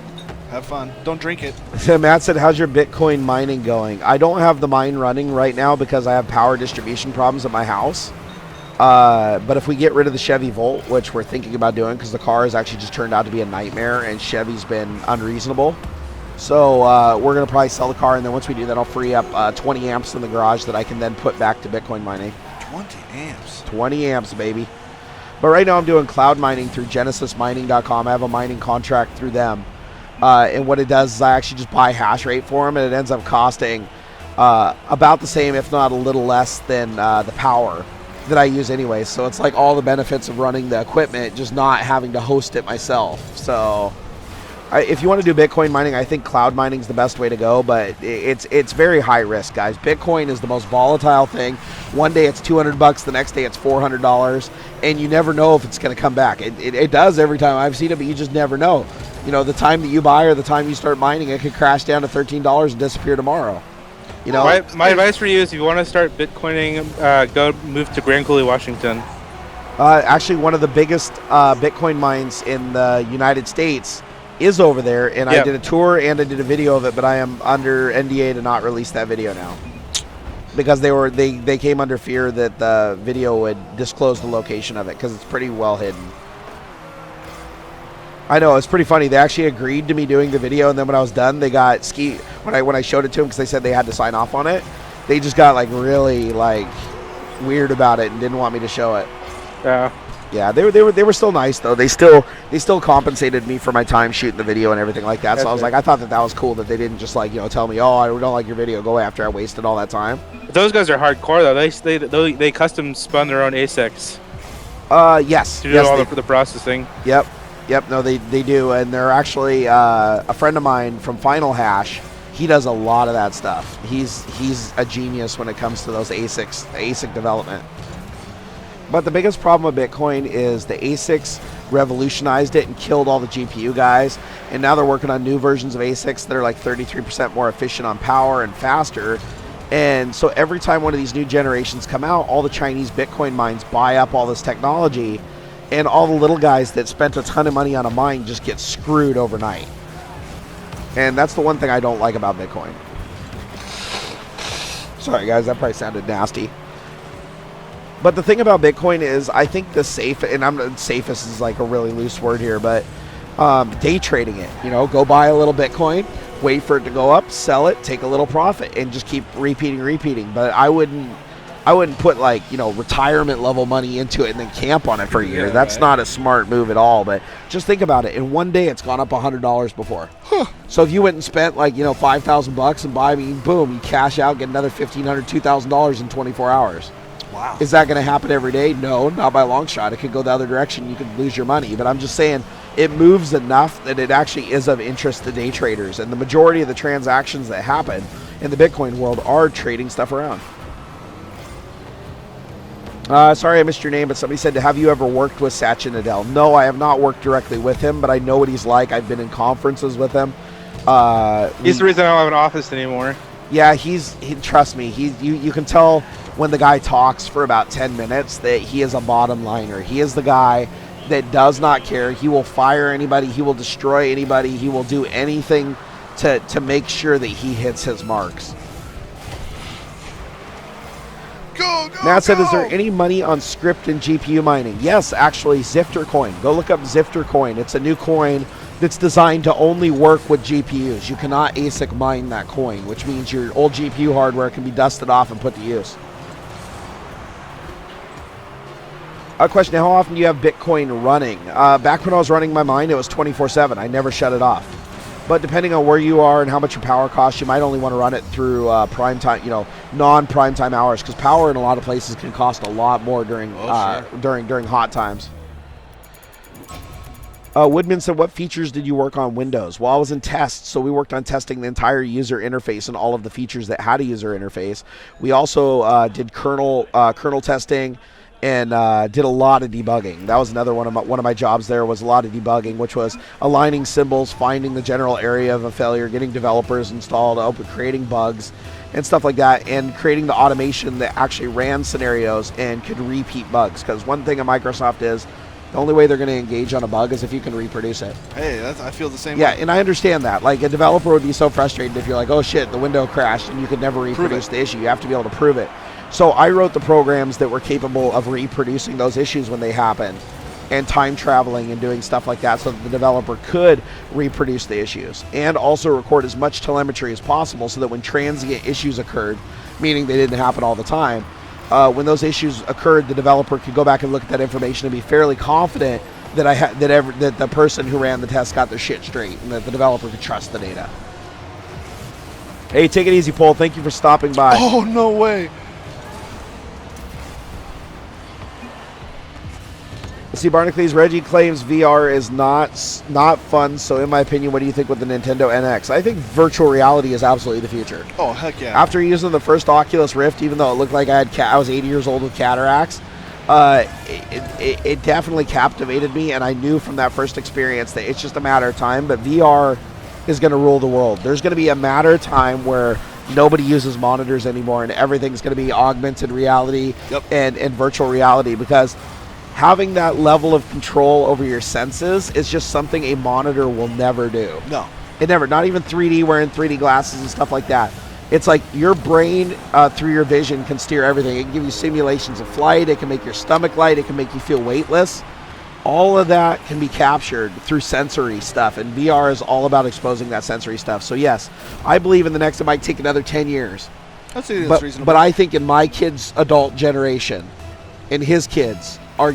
S3: Have fun. Don't drink it.
S1: Matt said, "How's your Bitcoin mining going?" I don't have the mine running right now because I have power distribution problems at my house. But if we get rid of the Chevy Volt, which we're thinking about doing because the car has actually just turned out to be a nightmare and Chevy's been unreasonable. So we're going to probably sell the car, and then once we do that, I'll free up 20 amps in the garage that I can then put back to Bitcoin mining.
S3: 20 amps.
S1: 20 amps, baby. But right now I'm doing cloud mining through genesismining.com. I have a mining contract through them. And what it does is I actually just buy hash rate for them, and it ends up costing about the same, if not a little less than the power that I use anyway. So it's like all the benefits of running the equipment, just not having to host it myself. So if you want to do Bitcoin mining, I think cloud mining is the best way to go, but it's very high risk, guys. Bitcoin is the most volatile thing. One day it's $200, the next day it's $400, and you never know if it's going to come back. It does every time I've seen it, but you just never know. You know, the time that you buy or the time you start mining, it could crash down to $13 and disappear tomorrow. You know,
S2: my advice for you is if you want to start Bitcoining, go move to Grand Coulee, Washington.
S1: Actually, one of the biggest Bitcoin mines in the United States is over there, and I did a tour and I did a video of it, but I am under NDA to not release that video now because they came under fear that the video would disclose the location of it because it's pretty well hidden. I know, it's pretty funny. They actually agreed to me doing the video, and then when I was done, they got when I showed it to them because they said they had to sign off on it. They just got like really like weird about it and didn't want me to show it. Yeah, they were still nice though. They still compensated me for my time shooting the video and everything like that. So I was like, I thought that was cool that they didn't just like, you know, tell me, oh, I don't like your video, go away after I wasted all that time.
S2: Those guys are hardcore though. They custom spun their own ASICs.
S1: Yes.
S2: To do all the processing.
S1: Yep. No, they do, and they're actually a friend of mine from Final Hash. He does a lot of that stuff. He's a genius when it comes to those ASIC development. But the biggest problem with Bitcoin is the ASICs revolutionized it and killed all the GPU guys, and now they're working on new versions of ASICs that are like 33% more efficient on power and faster. And so every time one of these new generations come out, all the Chinese Bitcoin mines buy up all this technology, and all the little guys that spent a ton of money on a mine just get screwed overnight. And that's the one thing I don't like about Bitcoin. Sorry guys, that probably sounded nasty. But the thing about Bitcoin is, I think the safest is like a really loose word here, but day trading it. You know, go buy a little Bitcoin, wait for it to go up, sell it, take a little profit, and just keep repeating. But I wouldn't put like, you know, retirement level money into it and then camp on it for a year. That's not a smart move at all. But just think about it. In one day, it's gone up $100 before. So if you went and spent like, you know, $5,000 and buy me, boom, you cash out, get another $1,500, $2,000 in 24 hours.
S3: Wow.
S1: Is that going to happen every day? No, not by a long shot. It could go the other direction. You could lose your money. But I'm just saying it moves enough that it actually is of interest to day traders. And the majority of the transactions that happen in the Bitcoin world are trading stuff around. Sorry I missed your name, but somebody said, have you ever worked with Satya Nadella? No, I have not worked directly with him, but I know what he's like. I've been in conferences with him.
S2: He's the reason I don't have an office anymore.
S1: Yeah, trust me, you can tell when the guy talks for about 10 minutes that he is a bottom liner. He is the guy that does not care. He will fire anybody. He will destroy anybody. He will do anything to make sure that he hits his marks.
S3: Go, go,
S1: Matt said,
S3: go.
S1: is there any money on script and GPU mining? Yes, actually, Zifter coin. Go look up Zifter coin. It's a new coin that's designed to only work with GPUs. You cannot ASIC mine that coin, which means your old GPU hardware can be dusted off and put to use. A question, how often do you have Bitcoin running? Back when I was running my mine, it was 24/7. I never shut it off. But depending on where you are and how much your power costs, you might only want to run it through prime time, non-prime time hours, because power in a lot of places can cost a lot more during during hot times. Woodman said, what features did you work on Windows? Well, I was in tests, so we worked on testing the entire user interface and all of the features that had a user interface. We also did kernel testing and did a lot of debugging. That was another one of my jobs there, was a lot of debugging, which was aligning symbols, finding the general area of a failure, getting developers installed, creating bugs and stuff like that, and creating the automation that actually ran scenarios and could repeat bugs. Because one thing at Microsoft is, the only way they're going to engage on a bug is if you can reproduce it.
S3: Hey, I feel the same way.
S1: Yeah, and I understand that. Like, a developer would be so frustrated if you're like, oh shit, the window crashed, and you could never reproduce the issue. You have to be able to prove it. So I wrote the programs that were capable of reproducing those issues when they happen, and time traveling and doing stuff like that so that the developer could reproduce the issues, and also record as much telemetry as possible so that when transient issues occurred, meaning they didn't happen all the time, when those issues occurred, the developer could go back and look at that information and be fairly confident that that the person who ran the test got their shit straight, and that the developer could trust the data. Hey, take it easy, Paul. Thank you for stopping by.
S3: Oh, no way.
S1: See, Barnacules, Reggie claims VR is not fun, so in my opinion, what do you think with the Nintendo NX? I think virtual reality is absolutely the future.
S3: Oh, heck yeah.
S1: After using the first Oculus Rift, even though it looked like I was 80 years old with cataracts, it definitely captivated me, and I knew from that first experience that it's just a matter of time, but VR is going to rule the world. There's going to be a matter of time where nobody uses monitors anymore, and everything's going to be augmented reality and virtual reality, because having that level of control over your senses is just something a monitor will never do.
S3: No.
S1: It never, not even 3D, wearing 3D glasses and stuff like that. It's like your brain, through your vision, can steer everything. It can give you simulations of flight. It can make your stomach light. It can make you feel weightless. All of that can be captured through sensory stuff, and VR is all about exposing that sensory stuff. So yes, I believe in the next, it might take another 10 years.
S3: I'd say that's reasonable.
S1: But I think in my kid's adult generation, and his kids, are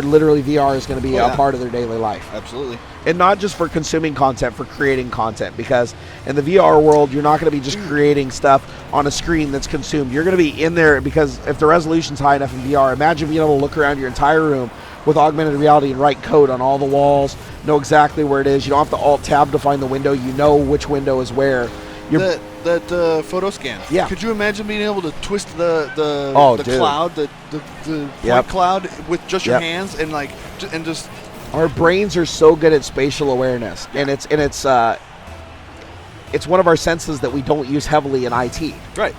S1: literally VR is gonna be a part of their daily life.
S3: Absolutely.
S1: And not just for consuming content, for creating content, because in the VR world, you're not gonna be just creating stuff on a screen that's consumed. You're gonna be in there, because if the resolution's high enough in VR, imagine being able to look around your entire room with augmented reality and write code on all the walls, know exactly where it is. You don't have to alt-tab to find the window. You know which window is where.
S3: That photo scan.
S1: Yeah.
S3: Could you imagine being able to twist the cloud, the point cloud with just your hands and just.
S1: Our brains are so good at spatial awareness, and it's one of our senses that we don't use heavily in IT.
S3: Right.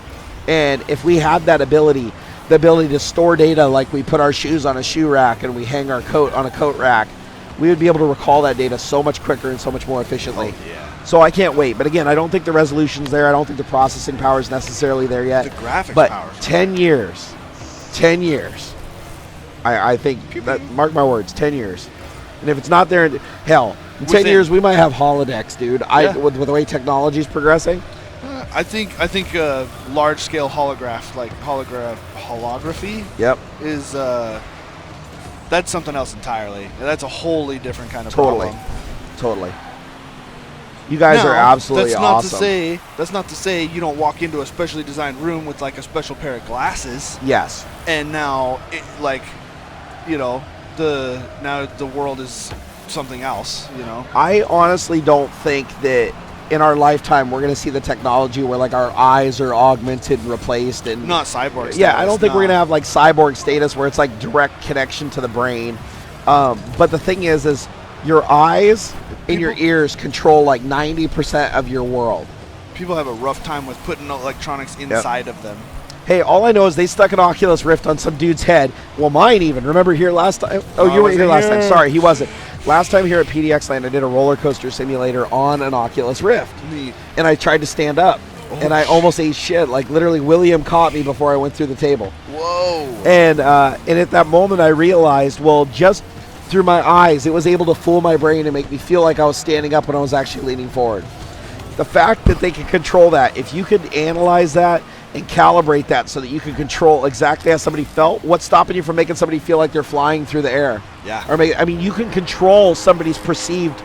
S1: And if we had that ability, the ability to store data, like we put our shoes on a shoe rack and we hang our coat on a coat rack, we would be able to recall that data so much quicker and so much more efficiently.
S3: Oh, yeah.
S1: So I can't wait. But again, I don't think the resolution's there. I don't think the processing power is necessarily there yet.
S3: The graphics
S1: but
S3: power.
S1: 10 years. I think, that, mark my words, 10 years. And if it's not there, hell, in 10 years we might have holodecks, dude. With the way technology is progressing.
S3: I think large scale holography.
S1: Yep.
S3: Is that's something else entirely. That's a wholly different kind of problem.
S1: Totally. You guys are absolutely awesome.
S3: That's not to say you don't walk into a specially designed room with like a special pair of glasses.
S1: Yes.
S3: And now, the world is something else.
S1: I honestly don't think that in our lifetime we're going to see the technology where like our eyes are augmented and replaced, and
S3: not cyborg status.
S1: Yeah, I don't think we're going to have like cyborg status where it's like direct connection to the brain. But the thing is your eyes and your ears control like 90% of your world.
S3: People have a rough time with putting electronics inside of them.
S1: Hey, all I know is they stuck an Oculus Rift on some dude's head. Well, mine even. Remember here last time? Oh, you weren't here last time. Sorry, he wasn't. Last time here at PDXLAN, I did a roller coaster simulator on an Oculus Rift.
S3: Neat.
S1: And I tried to stand up. and I almost ate shit. Like literally, William caught me before I went through the table.
S3: Whoa.
S1: And at that moment, I realized, well, just through my eyes, it was able to fool my brain and make me feel like I was standing up when I was actually leaning forward. The fact that they can control that, if you could analyze that and calibrate that so that you can control exactly how somebody felt, what's stopping you from making somebody feel like they're flying through the air?
S3: Yeah.
S1: Or you can control somebody's perceived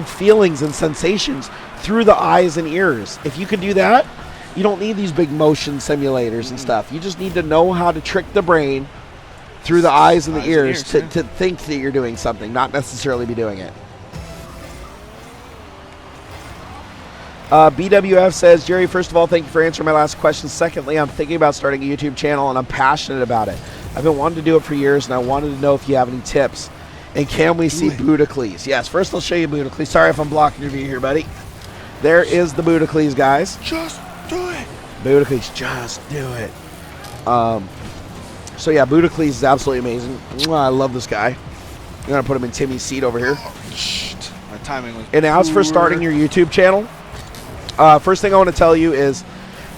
S1: feelings and sensations through the eyes and ears. If you can do that, you don't need these big motion simulators and stuff. You just need to know how to trick the brain through the eyes and the ears to think that you're doing something, not necessarily be doing it. BWF says, Jerry, first of all, thank you for answering my last question. Secondly, I'm thinking about starting a YouTube channel, and I'm passionate about it. I've been wanting to do it for years, and I wanted to know if you have any tips. And can we see Barnacules? Yes, first I'll show you Barnacules. Sorry if I'm blocking your view here, buddy. There is the Barnacules, guys.
S3: Just do it.
S1: Barnacules, just do it. So yeah, Barnacules is absolutely amazing. I love this guy. I'm going to put him in Timmy's seat over here.
S3: My timing was
S1: And as for starting your YouTube channel, first thing I want to tell you is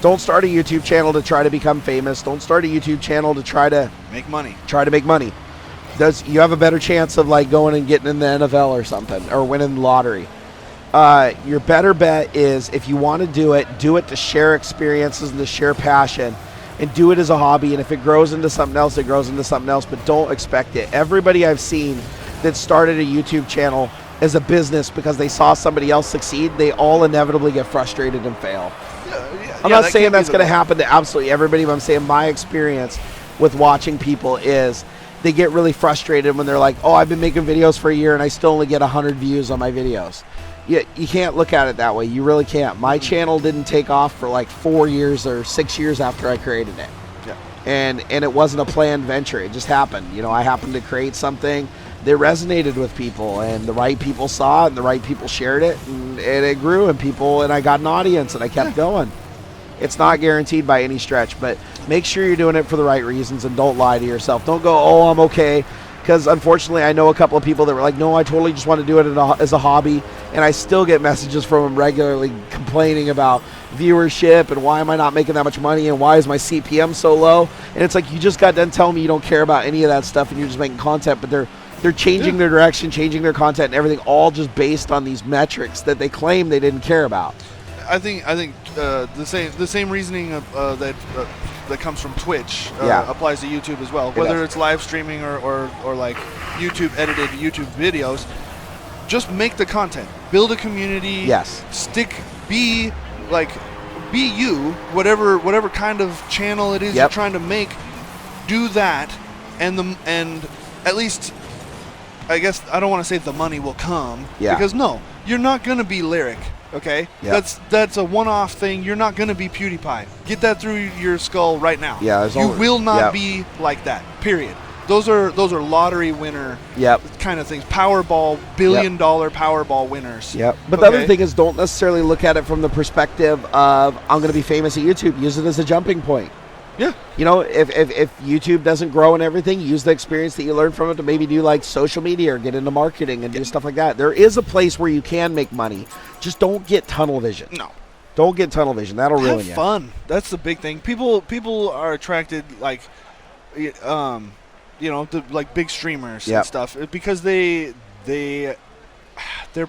S1: don't start a YouTube channel to try to become famous. Don't start a YouTube channel to try to
S3: make money.
S1: You have a better chance of like going and getting in the NFL or something, or winning the lottery. Your better bet is, if you want to do it to share experiences and to share passion, and do it as a hobby. And if it grows into something else, it grows into something else, but don't expect it. Everybody I've seen that started a YouTube channel as a business because they saw somebody else succeed, they all inevitably get frustrated and fail. I'm not saying that's going to happen to absolutely everybody, but I'm saying my experience with watching people is they get really frustrated when they're like, oh, I've been making videos for a year and I still only get 100 views on my videos. You can't look at it that way. You really can't. My channel didn't take off for like 4 years or 6 years after I created it.
S3: Yeah.
S1: And it wasn't a planned venture. It just happened. I happened to create something that resonated with people, and the right people saw it, and the right people shared it, and it grew, and I got an audience, and I kept going. It's not guaranteed by any stretch, but make sure you're doing it for the right reasons, and don't lie to yourself. Don't go, oh, I'm okay. Because unfortunately, I know a couple of people that were like, no, I totally just want to do it as a hobby. And I still get messages from them regularly complaining about viewership and why am I not making that much money and why is my CPM so low. And it's like, you just got done telling me you don't care about any of that stuff and you're just making content. But they're changing their direction, changing their content and everything, all just based on these metrics that they claim they didn't care about.
S3: I think the same reasoning that comes from Twitch applies to YouTube as well. Whether it's live streaming or like YouTube edited YouTube videos, just make the content, build a community.
S1: Yes.
S3: Be you, whatever kind of channel it is you're trying to make. Do that, and at least, I guess I don't want to say the money will come because no, you're not gonna be Lyric. Okay, that's a one-off thing. You're not going to be PewDiePie. Get that through your skull right now.
S1: Yeah,
S3: you will not be like that. Period. Those are lottery winner kind of things. Powerball, billion-dollar Powerball winners.
S1: Yep. But the other thing is, don't necessarily look at it from the perspective of I'm going to be famous at YouTube. Use it as a jumping point.
S3: Yeah.
S1: If YouTube doesn't grow and everything, use the experience that you learned from it to maybe do like social media or get into marketing and do stuff like that. There is a place where you can make money. Just don't get tunnel vision.
S3: No.
S1: Don't get tunnel vision. That'll ruin you.
S3: Have fun. That's the big thing. People are attracted like like big streamers and stuff because they're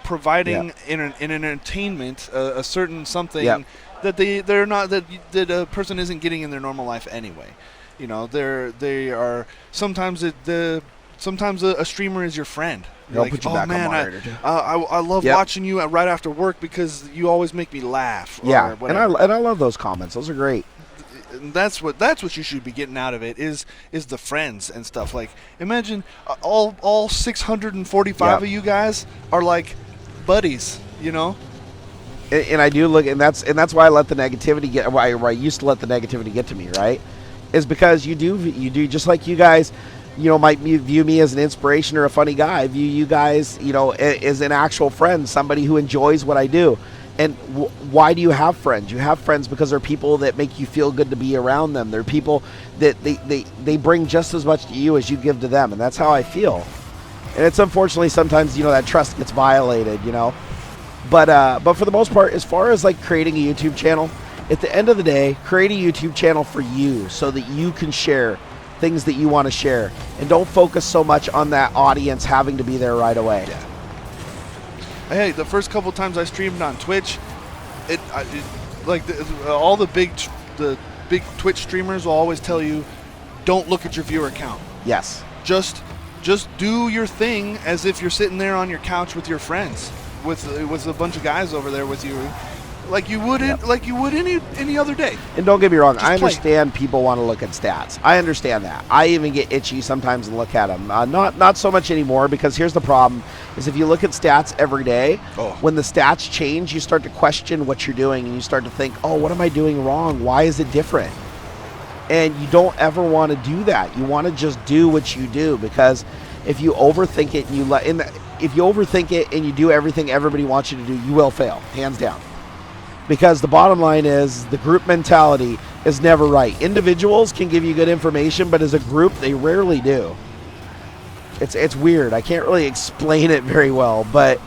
S3: providing in an entertainment a certain something that they're not that a person isn't getting in their normal life anyway. They are sometimes a streamer is your friend.
S1: You're like, oh man,
S3: I love watching you right after work because you always make me laugh.
S1: Yeah, and I love those comments. Those are great.
S3: And that's what you should be getting out of it is the friends and stuff. Like imagine all 645 of you guys are like buddies.
S1: And I do look, and that's why I let the negativity get. Why I used to let the negativity get to me, right? Is because you do just like you guys, might view me as an inspiration or a funny guy. I view you guys, as an actual friend, somebody who enjoys what I do. And why do you have friends? You have friends because they're people that make you feel good to be around them. They're people that they bring just as much to you as you give to them, and that's how I feel. And it's unfortunately sometimes that trust gets violated, But for the most part, as far as like creating a YouTube channel, at the end of the day, create a YouTube channel for you so that you can share things that you want to share, and don't focus so much on that audience having to be there right away.
S3: Yeah. Hey, the first couple times I streamed on Twitch, all the big Twitch streamers will always tell you, don't look at your viewer count.
S1: Yes.
S3: Just do your thing as if you're sitting there on your couch with your friends, with a bunch of guys over there with you, like you would any other day.
S1: And don't get me wrong, I
S3: play.
S1: understand people want to look at stats. I understand that. I even get itchy sometimes and look at them. Not so much anymore, because here's the problem: is if you look at stats every day, when the stats change, you start to question what you're doing, and you start to think, oh, what am I doing wrong? Why is it different? And you don't ever want to do that. You want to just do what you do, because if you overthink it and if you overthink it and you do everything everybody wants you to do, you will fail, hands down. Because the bottom line is the group mentality is never right. Individuals can give you good information, but as a group, they rarely do. It's weird. I can't really explain it very well, but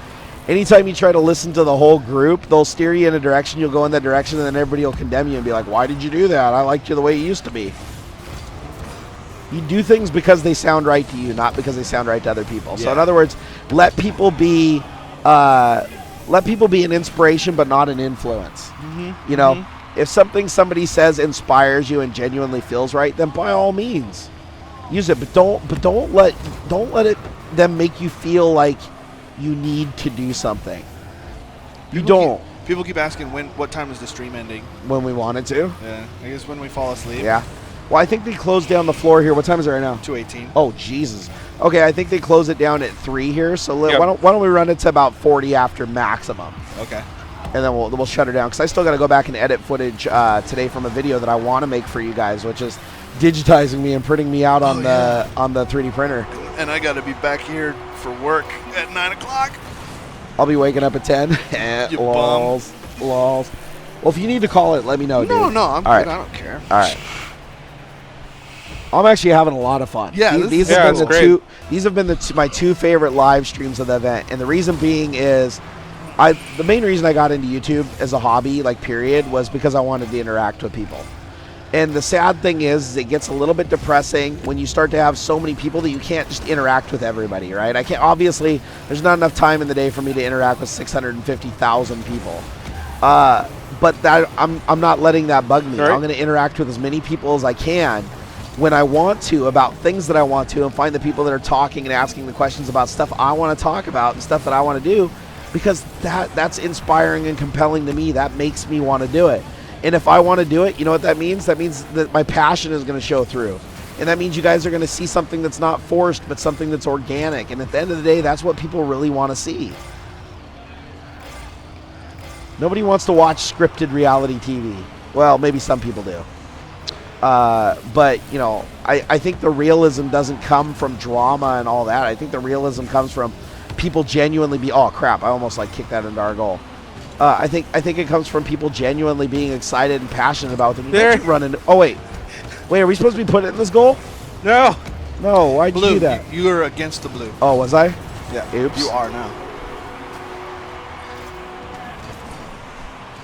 S1: anytime you try to listen to the whole group, they'll steer you in a direction, you'll go in that direction, and then everybody will condemn you and be like, why did you do that? I liked you the way you used to be. You do things because they sound right to you, not because they sound right to other people. Yeah. So in other words, let people be an inspiration, but not an influence. Mm-hmm. You know, if somebody says inspires you and genuinely feels right, then by all means use it. But don't let them make you feel like you need to do something.
S3: People keep asking what time is the stream ending?
S1: When we want it to.
S3: Yeah, I guess when we fall asleep.
S1: Yeah. Well, I think they closed down the floor here. What time is it right now?
S3: 2:18.
S1: Oh, Jesus. Okay, I think they close it down at 3 here. So why don't we run it to about 40 after maximum?
S3: Okay.
S1: And then we'll shut her down, because I still got to go back and edit footage today from a video that I want to make for you guys, which is digitizing me and printing me out on the 3D printer.
S3: And I got to be back here for work at 9 o'clock.
S1: I'll be waking up at 10.
S3: You
S1: lols. Well, if you need to call it, let me know, dude.
S3: No, I'm good.
S1: Right.
S3: I don't care.
S1: All right. I'm actually having a lot of fun.
S3: Yeah,
S1: these have been my two favorite live streams of the event, and the reason being is, the main reason I got into YouTube as a hobby, like period, was because I wanted to interact with people. And the sad thing is it gets a little bit depressing when you start to have so many people that you can't just interact with everybody, right? Obviously, there's not enough time in the day for me to interact with 650,000 people. But I'm not letting that bug me. Right. I'm going to interact with as many people as I can when I want to, about things that I want to, and find the people that are talking and asking the questions about stuff I want to talk about and stuff that I want to do, because that's inspiring and compelling to me. That makes me want to do it. And if I want to do it, you know what that means? That means that my passion is going to show through. And that means you guys are going to see something that's not forced, but something that's organic. And at the end of the day, that's what people really want to see. Nobody wants to watch scripted reality TV. Well, maybe some people do. But, you know, I think the realism doesn't come from drama and all that. I think the realism comes from people genuinely oh, crap, I almost, kicked that into our goal. I think it comes from people genuinely being excited and passionate about them. Oh, wait, are we supposed to be putting it in this goal?
S2: No.
S1: No, why'd you do that?
S3: You were against the blue.
S1: Oh, was I?
S3: Yeah.
S1: Oops.
S3: You are now.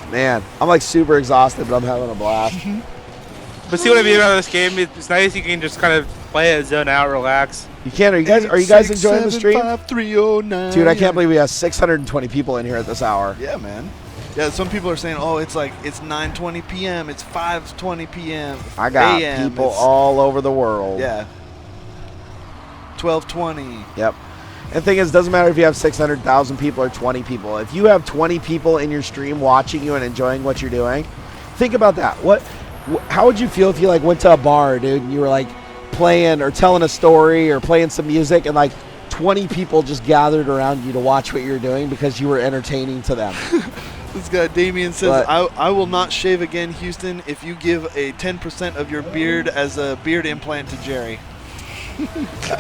S1: Man, I'm super exhausted, but I'm having a blast.
S2: But see what I mean about this game? It's nice. You can just kind of play it, zone out, relax.
S1: You can. Are you guys enjoying the stream?
S3: 309.
S1: Dude, I can't believe we have 620 people in here at this hour.
S3: Yeah, man. Yeah, some people are saying, oh, it's 9:20 p.m., it's 5:20 p.m.
S1: I got people all over the world.
S3: Yeah. 12:20.
S1: Yep. And the thing is, it doesn't matter if you have 600,000 people or 20 people. If you have 20 people in your stream watching you and enjoying what you're doing, think about that. How would you feel if you went to a bar, dude, and you were playing or telling a story or playing some music, and 20 people just gathered around you to watch what you're doing because you were entertaining to them?
S3: This guy Damien says, I will not shave again, Houston, if you give a 10% of your beard as a beard implant to Jerry.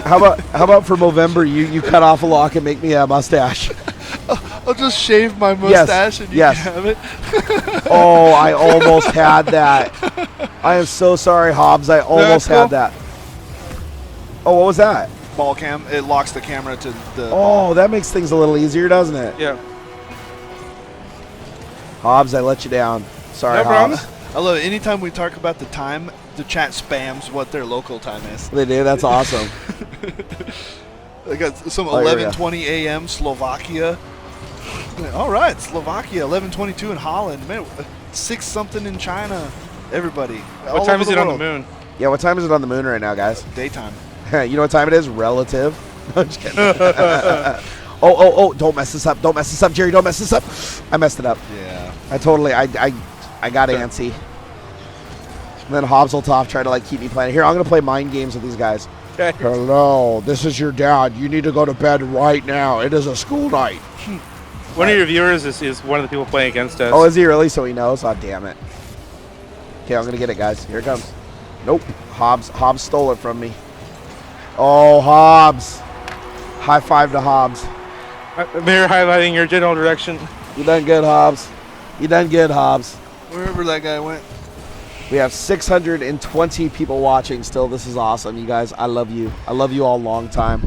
S1: How about for Movember, you cut off a lock and make me a mustache?
S3: I'll just shave my mustache and you can have it.
S1: Oh, I almost had that. I am so sorry, Hobbs. I almost had that. Oh, what was that?
S3: Ball cam. It locks the camera to the...
S1: Oh, that makes things a little easier, doesn't it?
S2: Yeah.
S1: Hobbs, I let you down. Sorry,
S2: No
S1: Hobbs.
S2: problem.
S3: I love it. Anytime we talk about the time, the chat spams what their local time is.
S1: They do. That's awesome.
S3: I got some
S1: Oh, here we go.
S3: 11:20 a.m. Slovakia. All right, Slovakia. 11:22 in Holland. Man, 6 something in China. Everybody.
S2: What time is it on the moon?
S1: Yeah, what time is it on the moon right now, guys?
S3: Daytime.
S1: You know what time it is? Relative. I'm just kidding. Oh, don't mess this up. Don't mess this up, Jerry. Don't mess this up. I messed it up.
S3: Yeah.
S1: I got antsy. And then Hobbs will try to like keep me playing. Here, I'm going to play mind games with these guys.
S2: Okay.
S1: Hello, this is your dad. You need to go to bed right now. It is a school night.
S2: One of your viewers is one of the people playing against us.
S1: Oh, is he really? So he knows? Oh, damn it. Okay, I'm going to get it, guys. Here it comes. Nope. Hobbs stole it from me. Oh, Hobbs. High five to Hobbs.
S2: They're highlighting your general direction.
S1: You done good, Hobbs. You done good, Hobbs.
S3: Wherever that guy went.
S1: We have 620 people watching still. This is awesome, you guys. I love you. I love you all long time.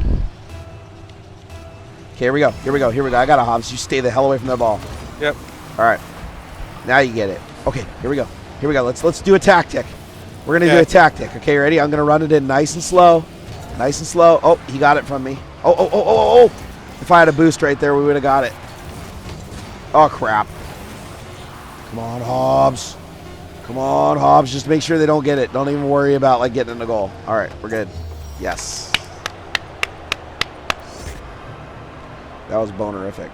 S1: Okay, here we go. Here we go. Here we go. I got a Hobbs. You stay the hell away from that ball.
S2: Yep.
S1: All right. Now you get it. Okay, here we go. Here we go. Let's do a tactic. We're going to do a tactic. Okay, ready? I'm going to run it in nice and slow. Nice and slow. Oh, he got it from me. Oh. If I had a boost right there, we would have got it. Oh, crap. Come on, Hobbs. Come on, Hobbs. Just make sure they don't get it. Don't even worry about like getting in the goal. All right, we're good. Yes. That was bonerific.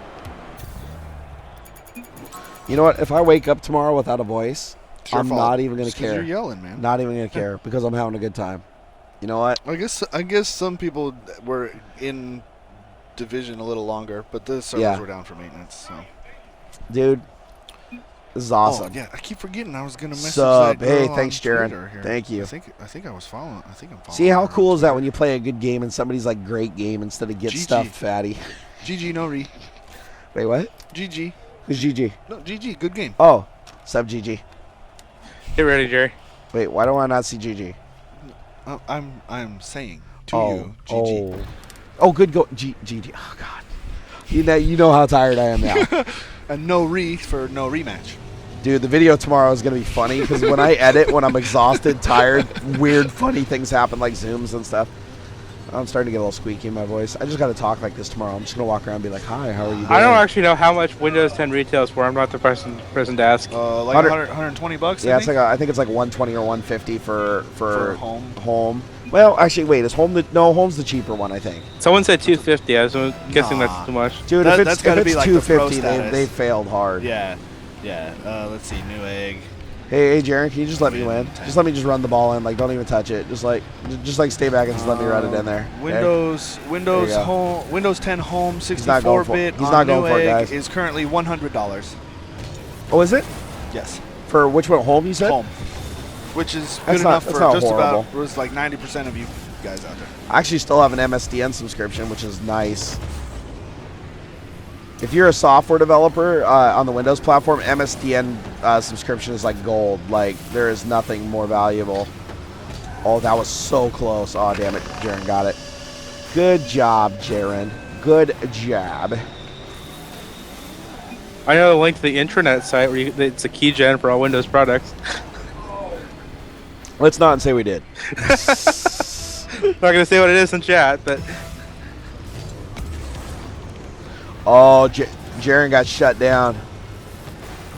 S1: You know what? If I wake up tomorrow without a voice, I'm not even going to care.
S3: You're yelling, man.
S1: Not even going to care because I'm having a good time. You know what?
S3: I guess some people were in division a little longer, but the servers were down for maintenance. So.
S1: Dude, this is awesome.
S3: Oh, yeah, I keep forgetting I was gonna message
S1: Sup?
S3: that girl
S1: Hey, thanks,
S3: on
S1: Jared.
S3: Twitter here.
S1: Thank you.
S3: I think I was following. I think I'm following.
S1: See how
S3: her
S1: cool
S3: on
S1: is that
S3: Twitter.
S1: when you play a good game and somebody's like great game instead of get
S3: GG.
S1: stuffed fatty?
S3: GG no re.
S1: Wait, what?
S3: GG.
S1: Who's GG?
S3: No, GG. Good game.
S1: Oh, sub GG.
S2: Get ready, Jerry.
S1: Wait, why do I not see GG?
S3: I'm saying to you, GG.
S1: Oh, good go. GG. Oh God. You know how tired I am now.
S3: And no re for no rematch.
S1: Dude, the video tomorrow is going to be funny because when I edit, when I'm exhausted, tired, weird, funny things happen like zooms and stuff. I'm starting to get a little squeaky in my voice. I just got to talk like this tomorrow. I'm just going to walk around and be like, hi, how are you doing?
S2: I don't actually know how much Windows 10 retails for. I'm not the person to ask.
S3: Like 120 bucks.
S1: Yeah, I think it's like 120 or 150 for
S3: home.
S1: Well, actually, wait, is home home's the cheaper one, I think.
S2: Someone said 250. I was guessing that's too much.
S1: Dude,
S3: that's gotta be like the pro
S1: 250,
S3: status.
S1: they failed hard.
S3: Yeah. Let's see, new egg.
S1: Hey, Jaron, can you just let me win? Just let me just run the ball in. Like, don't even touch it. Just stay back and just let me run it in there.
S3: Windows home, Windows 10 Home, 64-bit.
S1: He's not going for it, guys.
S3: Is currently $100.
S1: Oh, is it?
S3: Yes.
S1: For which one? Home, you said?
S3: Home. Which is
S1: That's
S3: good
S1: not-
S3: enough
S1: that's
S3: for
S1: not
S3: just
S1: horrible.
S3: about, it was like 90% of you guys out there.
S1: I actually still have an MSDN subscription, which is nice. If you're a software developer on the Windows platform, MSDN subscription is like gold. Like, there is nothing more valuable. Oh, that was so close. Oh, damn it. Jaron got it. Good job, Jaron. Good job.
S2: I know the link to the intranet site where it's a key gen for all Windows products.
S1: Let's not say we did.
S2: Not gonna say what it is in chat, but
S1: Oh, Jaron got shut down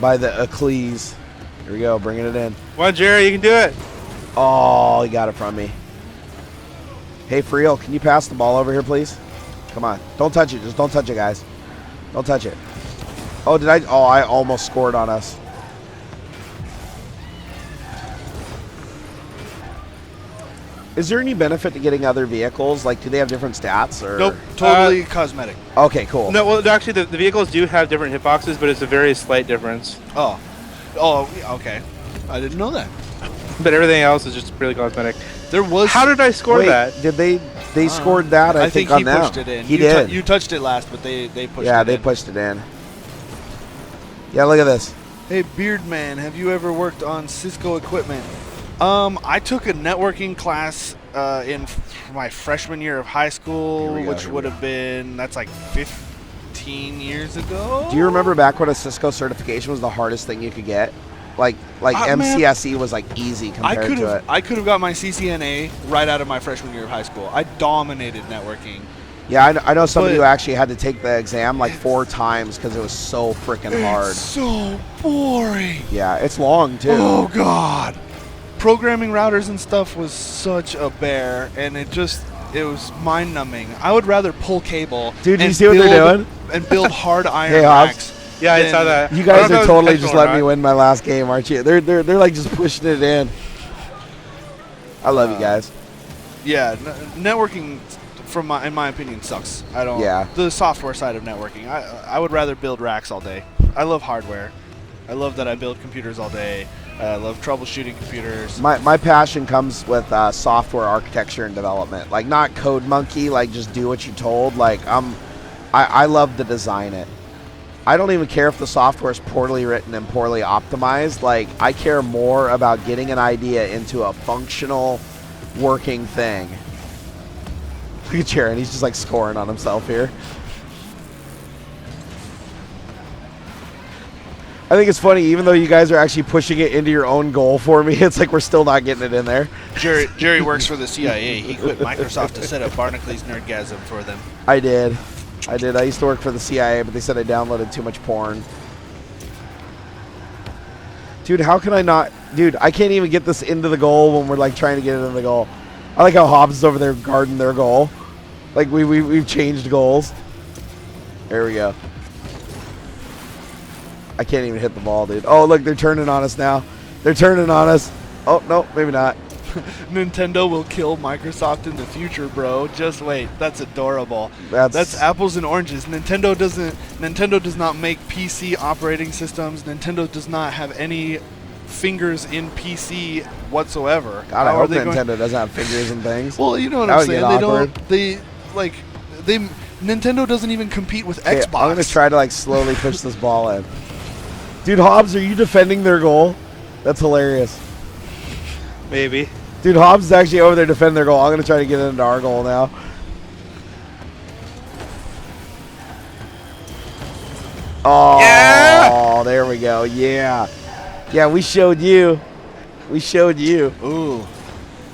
S1: by the Eccles. Here we go, bringing it in.
S2: come on, Jerry, you can do it.
S1: Oh, he got it from me. Hey, Friel, can you pass the ball over here, please? Come on. Don't touch it. Just don't touch it, guys. Don't touch it. Oh, did I? Oh, I almost scored on us. Is there any benefit to getting other vehicles? Like, do they have different stats? Or?
S3: Nope, totally cosmetic.
S1: Okay, cool.
S2: No, well, actually, the vehicles do have different hitboxes, but it's a very slight difference.
S3: Oh, okay. I didn't know that.
S2: But everything else is just really cosmetic.
S3: There was.
S2: How did I score
S1: Wait,
S2: that?
S1: did they scored that? I think
S3: he
S1: on them.
S3: pushed it in.
S1: He did.
S3: You touched it last, but they pushed it in.
S1: Yeah, they pushed it in. Yeah, look at this.
S3: Hey, Beardman, have you ever worked on Cisco equipment? I took a networking class in my freshman year of high school, which would have been, that's like 15 15 years ago.
S1: Do you remember back when a Cisco certification was the hardest thing you could get? Like MCSE was like easy compared to it.
S3: I could have got my CCNA right out of my freshman year of high school. I dominated networking.
S1: Yeah, I know somebody who actually had to take the exam like 4 times because it was so freaking hard.
S3: It's so boring.
S1: Yeah, it's long too.
S3: Oh God, programming routers and stuff was such a bear, and it was mind numbing. I would rather pull cable.
S1: Dude, you see what they're doing?
S3: And build hard iron
S1: Hey,
S3: racks.
S2: Yeah, I saw that.
S1: You guys are totally just letting me win my last game, aren't you? They're like just pushing it in. I love you guys.
S3: Yeah, networking, in my opinion, sucks. I don't.
S1: Yeah.
S3: The software side of networking, I would rather build racks all day. I love hardware. I love that I build computers all day. I love troubleshooting computers.
S1: My passion comes with software architecture and development. Like not code monkey, like just do what you told. Like I love to design it. I don't even care if the software is poorly written and poorly optimized. Like I care more about getting an idea into a functional, working thing. Look at Jaron, he's just like scoring on himself here. I think it's funny, even though you guys are actually pushing it into your own goal for me, it's like we're still not getting it in there.
S3: Jerry works for the CIA. He quit Microsoft to set up Barnacules Nerdgasm for them.
S1: I did. I used to work for the CIA, but they said I downloaded too much porn. Dude, how can I not? Dude, I can't even get this into the goal when we're like trying to get it into the goal. I like how Hobbs is over there guarding their goal. Like we've changed goals. There we go. I can't even hit the ball, dude. Oh, look, they're turning on us now. They're turning on us. Oh, no, maybe not.
S3: Nintendo will kill Microsoft in the future, bro. Just wait. That's adorable. That's apples and oranges. Nintendo does not make PC operating systems. Nintendo does not have any fingers in PC whatsoever.
S1: God, I hope Nintendo doesn't have fingers in things.
S3: Well, you know what I'm saying. Nintendo doesn't even compete with Xbox.
S1: I'm gonna try to like slowly push this ball in. Dude, Hobbs, are you defending their goal? That's hilarious.
S2: Maybe.
S1: Dude, Hobbs is actually over there defending their goal. I'm going to try to get into our goal now. Oh, yeah! There we go. Yeah. Yeah, we showed you. We showed you.
S3: Ooh.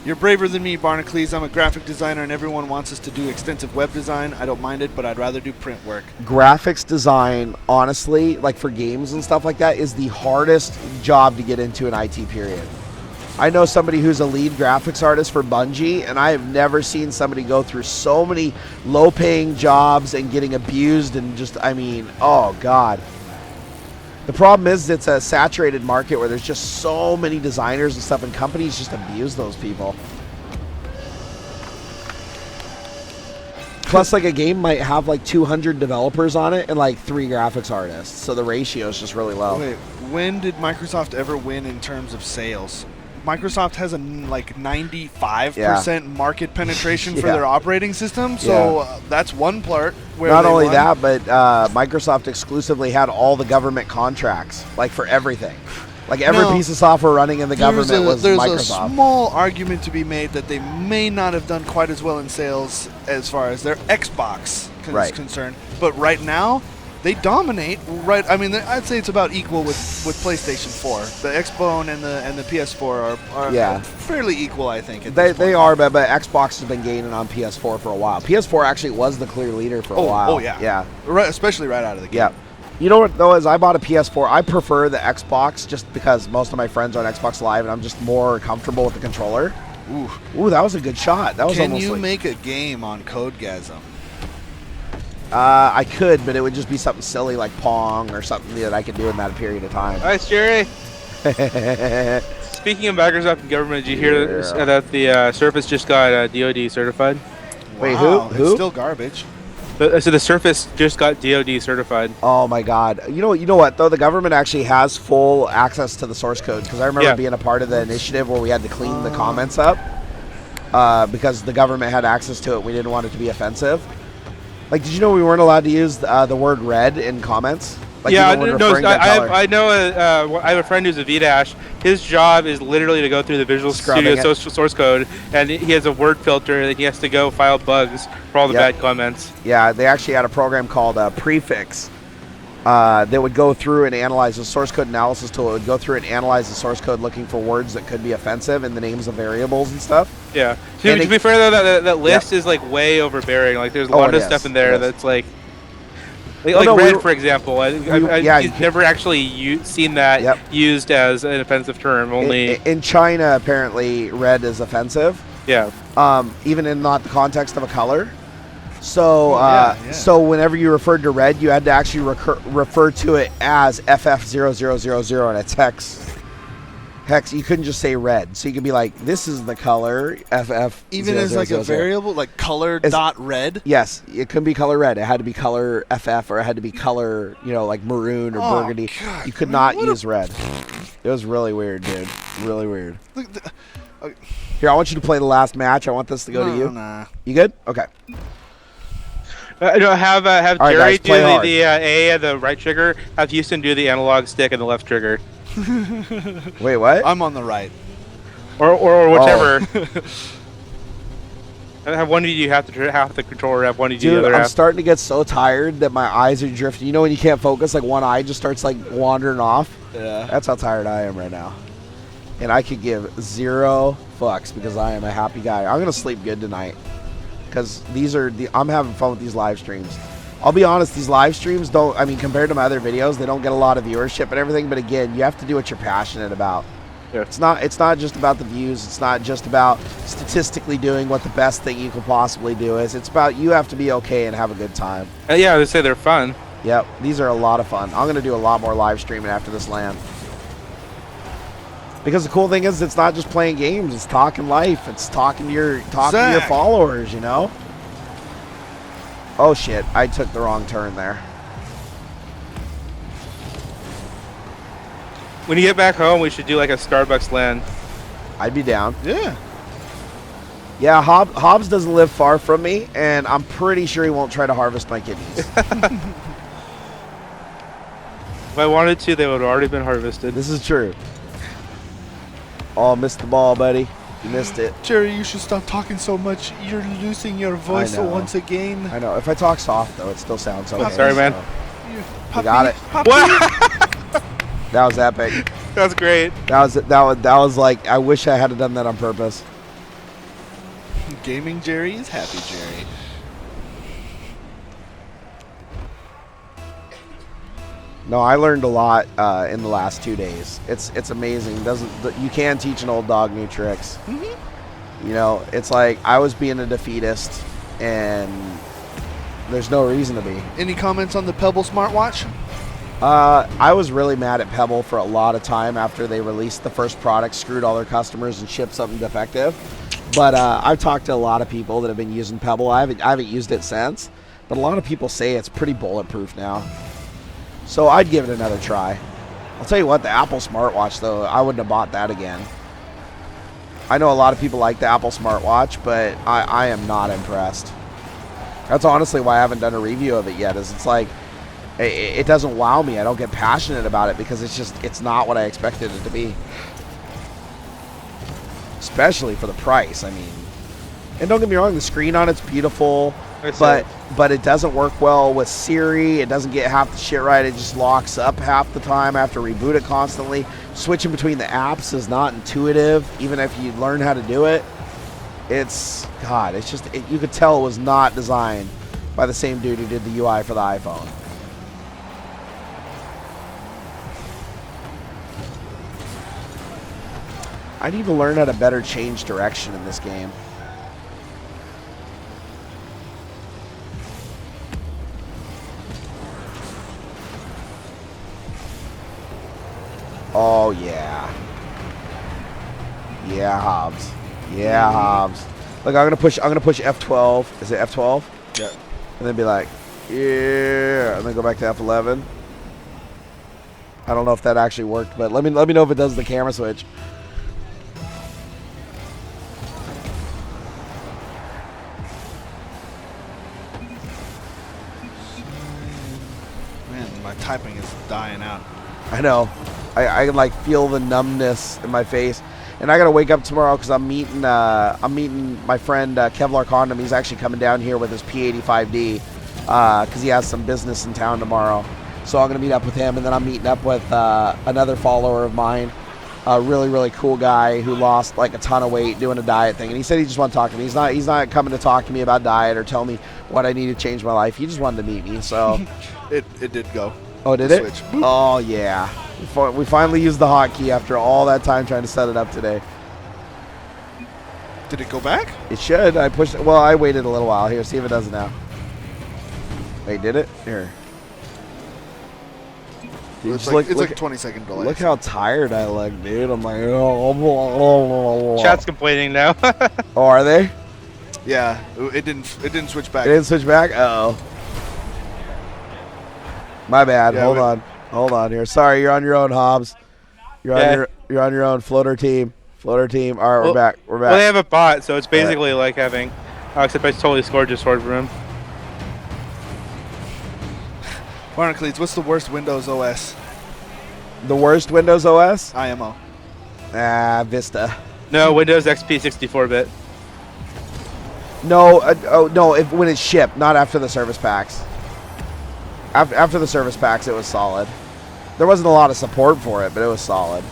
S3: You're braver than me, Barnacules. I'm a graphic designer, and everyone wants us to do extensive web design. I don't mind it, but I'd rather do print work.
S1: Graphics design, honestly, like for games and stuff like that, is the hardest job to get into in IT, period. I know somebody who's a lead graphics artist for Bungie, and I have never seen somebody go through so many low-paying jobs and getting abused and just, I mean, oh, God. The problem is it's a saturated market where there's just so many designers and stuff, and companies just abuse those people. Plus, like, a game might have, like, 200 developers on it and, like, 3 graphics artists, so the ratio is just really low.
S3: Wait, when did Microsoft ever win in terms of sales? Microsoft has a like 95% market penetration for their operating system, so that's one part where
S1: not only that, but Microsoft exclusively had all the government contracts, like for everything. Like every piece of software running in the government was Microsoft.
S3: There's a small argument to be made that they may not have done quite as well in sales as far as their Xbox is concerned, but right now they dominate. Right, I mean, I'd say it's about equal with PlayStation 4. The Xbone and the PS4 are fairly equal, I think.
S1: They are, but Xbox has been gaining on PS4 for a while. PS4 actually was the clear leader for a while.
S3: Oh yeah, right, especially right out of the gate.
S1: Yeah. You know what though is I bought a PS4. I prefer the Xbox just because most of my friends are on Xbox Live, and I'm just more comfortable with the controller. Ooh, that was a good shot. That was
S3: Can
S1: almost
S3: you
S1: like,
S3: make a game on Nerdgasm?
S1: I could, but it would just be something silly like Pong or something that I could do in that period of time.
S2: Nice, Jerry. Speaking of Microsoft and government, did you hear that the Surface just got DoD certified?
S1: Wait,
S3: Wow,
S1: who?
S3: It's still garbage.
S2: So the Surface just got DoD certified.
S1: Oh my God! You know what though? The government actually has full access to the source code, because I remember being a part of the initiative where we had to clean the comments up because the government had access to it. We didn't want it to be offensive. Like, did you know we weren't allowed to use the word red in comments? Like
S2: yeah,
S1: even when
S2: no,
S1: referring to color.
S2: I know. I have a friend who's a VDash. His job is literally to go through the Visual
S1: Scrubbing
S2: Studio
S1: it.
S2: source code, and he has a word filter that he has to go file bugs for all the
S1: Yep.
S2: bad comments.
S1: Yeah, they actually had a program called Prefix that would go through and analyze the source code analysis tool. It would go through and analyze the source code looking for words that could be offensive and the names of variables and stuff.
S2: Yeah. To be fair though, that list is like way overbearing. Like there's a lot of stuff in there that's like red, for example. I've never actually seen that used as an offensive term. Only
S1: in China, apparently, red is offensive.
S2: Yeah.
S1: Even in not the context of a color. So, so whenever you referred to red, you had to actually refer to it as FF0000, and it's hex. Hex. You couldn't just say red. So you could be like, "This is the color FF."
S3: Even as like a variable, like color dot red.
S1: Yes, it couldn't be color red. It had to be color FF, or it had to be color, like maroon or burgundy.
S3: God,
S1: you could not use red. It was really weird, dude. Really weird. Here, I want you to play the last match. I want this to go to you.
S3: Nah.
S1: You good? Okay.
S2: Have
S1: right,
S2: Jerry
S1: guys, play
S2: do
S1: hard.
S2: the A and the right trigger. Have Houston do the analog stick and the left trigger.
S1: Wait, what?
S3: I'm on the right.
S2: Or whichever. Have one of you have the controller, have one of you the other
S1: I'm
S2: half.
S1: starting to get so tired that my eyes are drifting. You know when you can't focus, like one eye just starts like wandering off?
S3: Yeah.
S1: That's how tired I am right now. And I could give 0 fucks because I am a happy guy. I'm going to sleep good tonight because I'm having fun with these live streams. I'll be honest, these live streams compared to my other videos, they don't get a lot of viewership and everything, but again, you have to do what you're passionate about.
S2: Yeah.
S1: It's not just about the views. It's not just about statistically doing what the best thing you can possibly do is. It's about you have to be okay and have a good time.
S2: Yeah, they say they're fun.
S1: Yep, these are a lot of fun. I'm going to do a lot more live streaming after this LAN. Because the cool thing is it's not just playing games, it's talking life. It's talking to your followers, Oh shit, I took the wrong turn there.
S2: When you get back home, we should do like a Starbucks LAN.
S1: I'd be down.
S3: Yeah.
S1: Yeah, Hobbs doesn't live far from me, and I'm pretty sure he won't try to harvest my kidneys.
S2: If I wanted to, they would have already been harvested.
S1: This is true. Oh, missed the ball, buddy. You missed it.
S3: Jerry, you should stop talking so much. You're losing your voice once again.
S1: I know. If I talk soft, though, it still sounds okay.
S2: Sorry, man.
S1: You got it.
S2: What?
S1: That was epic.
S2: That's great.
S1: That was like, I wish I had done that on purpose.
S3: Gaming Jerry is happy Jerry.
S1: No, I learned a lot in the last 2 days. It's amazing. You can teach an old dog new tricks. Mm-hmm. It's like I was being a defeatist, and there's no reason to be.
S3: Any comments on the Pebble smartwatch?
S1: I was really mad at Pebble for a lot of time after they released the first product, screwed all their customers, and shipped something defective. But I've talked to a lot of people that have been using Pebble. I haven't used it since, but a lot of people say it's pretty bulletproof now. So I'd give it another try. I'll tell you what, the Apple smartwatch, though, I wouldn't have bought that again. I know a lot of people like the Apple smartwatch, but I am not impressed. That's honestly why I haven't done a review of it yet, is it's like, it doesn't wow me. I don't get passionate about it because it's not what I expected it to be. Especially for the price, I mean. And don't get me wrong, the screen on it's beautiful. But it doesn't work well with Siri. It doesn't get half the shit right. It just locks up half the time. I have to reboot it constantly. Switching between the apps is not intuitive, even if you learn how to do it. It's just you could tell it was not designed by the same dude who did the UI for the iPhone. I need to learn how to better change direction in this game. Oh yeah. Yeah, Hobbs. Yeah, Hobbs. Look, I'm gonna push F12. Is it F12?
S3: Yeah.
S1: And then be like, yeah, and then go back to F11. I don't know if that actually worked, but let me know if it does the camera switch.
S3: Man, my typing is dying out.
S1: I know. I can like feel the numbness in my face, and I gotta wake up tomorrow because I'm meeting my friend Kevlar Condom. He's actually coming down here with his P85D because he has some business in town tomorrow. So I'm gonna meet up with him, and then I'm meeting up with another follower of mine, a really, really cool guy who lost like a ton of weight doing a diet thing. And he said he just wanted to talk to me. He's not coming to talk to me about diet or tell me what I need to change my life. He just wanted to meet me. So
S3: it did go.
S1: Oh, did it?
S3: Switch.
S1: Oh yeah. We finally used the hotkey after all that time trying to set it up today.
S3: Did it go back?
S1: It should. I pushed it. Well, I waited a little while. Here, see if it does it now. Wait, did it? Here. Dude,
S3: It's like a 20-second delay.
S1: Look how tired I look, dude. I'm like, oh.
S2: Chat's complaining now.
S1: Oh, are they?
S3: Yeah, it didn't switch back.
S1: It didn't switch back? Uh-oh. My bad.
S3: Yeah,
S1: Hold on here. Sorry, you're on your own, Hobbs. You're on your own. Floater team. All right,
S2: well,
S1: we're back.
S2: Well, they have a bot, so it's basically like having, except I totally scored just sword for him.
S3: Barnacules, what's the worst Windows OS?
S1: The worst Windows OS?
S3: IMO.
S1: Vista.
S2: No, Windows XP 64-bit.
S1: No, no. When it's shipped, not after the service packs. After the service packs, it was solid. There wasn't a lot of support for it, but it was solid.